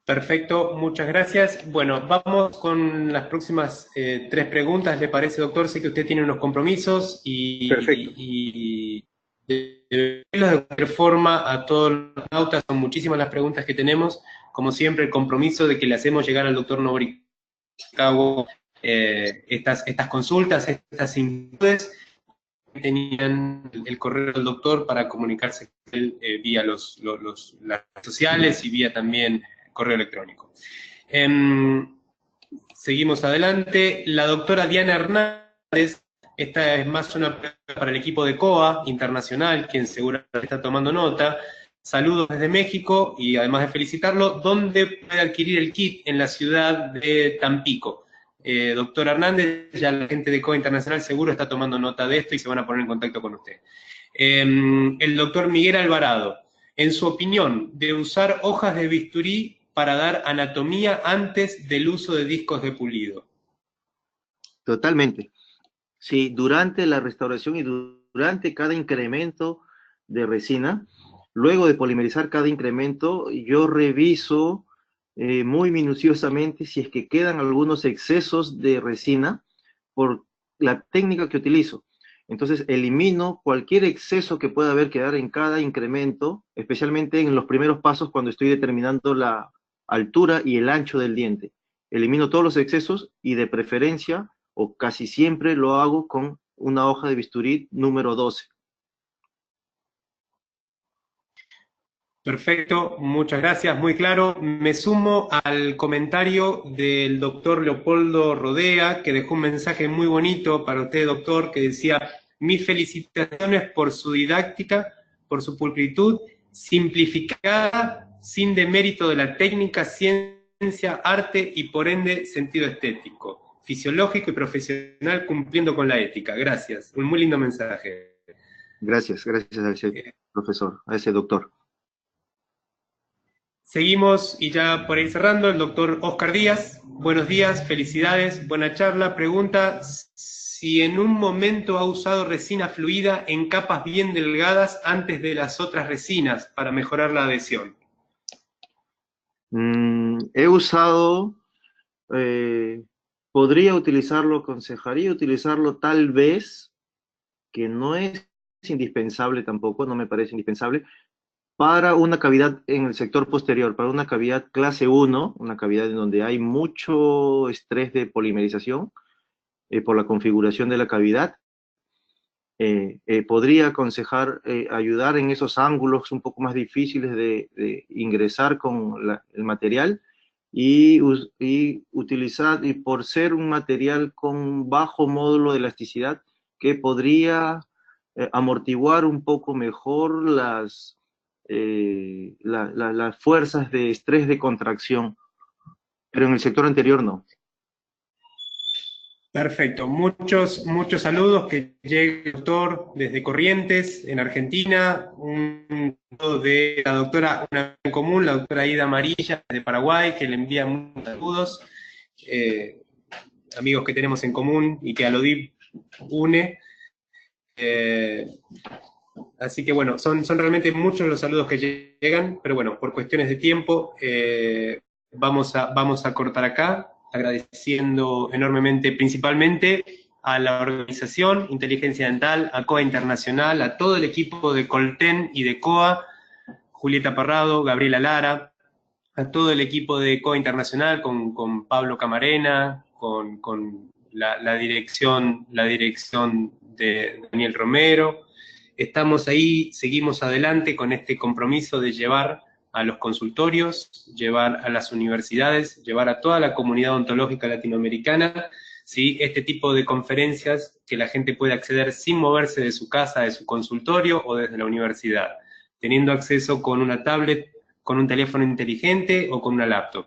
Perfecto, muchas gracias. Bueno, vamos con las próximas 3 preguntas, ¿le parece, doctor? Sé que usted tiene unos compromisos y de cualquier forma a todos los nautas, son muchísimas las preguntas que tenemos. Como siempre, el compromiso de que le hacemos llegar al doctor Noricagua estas consultas, estas inquietudes. Tenían el correo del doctor para comunicarse con él vía las redes sociales y vía también correo electrónico. Seguimos adelante. La doctora Diana Hernández, esta es más una pregunta para el equipo de COA Internacional, quien seguramente está tomando nota. Saludos desde México y además de felicitarlo, ¿dónde puede adquirir el kit? En la ciudad de Tampico. Doctor Hernández, ya la gente de COA Internacional seguro está tomando nota de esto y se van a poner en contacto con usted. El doctor Miguel Alvarado, en su opinión, de usar hojas de bisturí para dar anatomía antes del uso de discos de pulido. Totalmente. Sí, durante la restauración y durante cada incremento de resina, luego de polimerizar cada incremento, yo reviso muy minuciosamente si es que quedan algunos excesos de resina por la técnica que utilizo. Entonces elimino cualquier exceso que pueda quedar en cada incremento, especialmente en los primeros pasos cuando estoy determinando la altura y el ancho del diente. Elimino todos los excesos y de preferencia, o casi siempre lo hago con una hoja de bisturí número 12. Perfecto, muchas gracias, muy claro. Me sumo al comentario del doctor Leopoldo Rodea, que dejó un mensaje muy bonito para usted, doctor, que decía: mis felicitaciones por su didáctica, por su pulcritud, simplificada, sin demérito de la técnica, ciencia, arte y por ende sentido estético, fisiológico y profesional, cumpliendo con la ética. Gracias, un muy lindo mensaje. Gracias a ese profesor, a ese doctor. Seguimos y ya por ir cerrando, el doctor Oscar Díaz. Buenos días, felicidades, buena charla. Pregunta si en un momento ha usado resina fluida en capas bien delgadas antes de las otras resinas para mejorar la adhesión. He usado, podría utilizarlo, aconsejaría utilizarlo tal vez, que no es indispensable tampoco, no me parece indispensable, para una cavidad en el sector posterior, para una cavidad clase 1, una cavidad en donde hay mucho estrés de polimerización por la configuración de la cavidad. Podría aconsejar ayudar en esos ángulos un poco más difíciles de ingresar con el material y utilizar, y por ser un material con bajo módulo de elasticidad, que podría amortiguar un poco mejor las fuerzas de estrés de contracción, pero en el sector anterior no. Perfecto, muchos saludos, que llegue el doctor desde Corrientes, en Argentina, un saludo de la doctora, una en común, la doctora Ida Amarilla de Paraguay, que le envía muchos saludos, amigos que tenemos en común y que ALODIB une. Así que bueno, son realmente muchos los saludos que llegan, pero bueno, por cuestiones de tiempo vamos a cortar acá, agradeciendo enormemente, principalmente a la organización Inteligencia Dental, a COA Internacional, a todo el equipo de Colten y de COA, Julieta Parrado, Gabriela Lara, a todo el equipo de COA Internacional, con Pablo Camarena, con la dirección de Daniel Romero. Estamos ahí, seguimos adelante con este compromiso de llevar a los consultorios, llevar a las universidades, llevar a toda la comunidad odontológica latinoamericana, ¿sí?, este tipo de conferencias que la gente puede acceder sin moverse de su casa, de su consultorio o desde la universidad, teniendo acceso con una tablet, con un teléfono inteligente o con una laptop.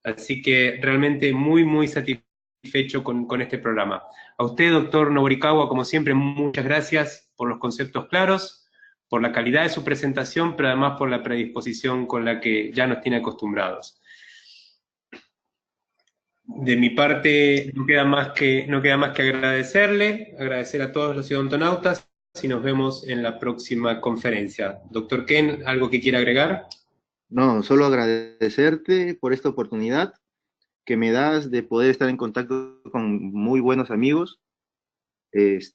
Así que realmente muy satisfecho con este programa. A usted, doctor Norikawa, como siempre, muchas gracias por los conceptos claros, por la calidad de su presentación, pero además por la predisposición con la que ya nos tiene acostumbrados. De mi parte, no queda más que agradecer a todos los odontonautas y nos vemos en la próxima conferencia. Doctor Ken, ¿algo que quiera agregar? No, solo agradecerte por esta oportunidad que me das de poder estar en contacto con muy buenos amigos.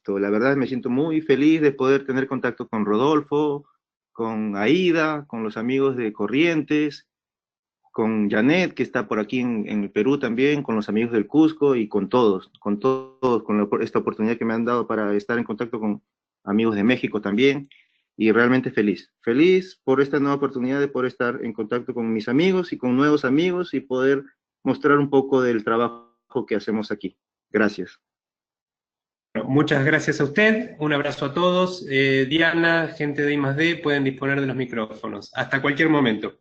La verdad me siento muy feliz de poder tener contacto con Rodolfo, con Aida, con los amigos de Corrientes, con Janet, que está por aquí en el Perú también, con los amigos del Cusco y con todos, esta oportunidad que me han dado para estar en contacto con amigos de México también, y realmente feliz por esta nueva oportunidad de poder estar en contacto con mis amigos y con nuevos amigos y poder mostrar un poco del trabajo que hacemos aquí. Gracias. Muchas gracias a usted, un abrazo a todos. Diana, gente de I+D, pueden disponer de los micrófonos. Hasta cualquier momento.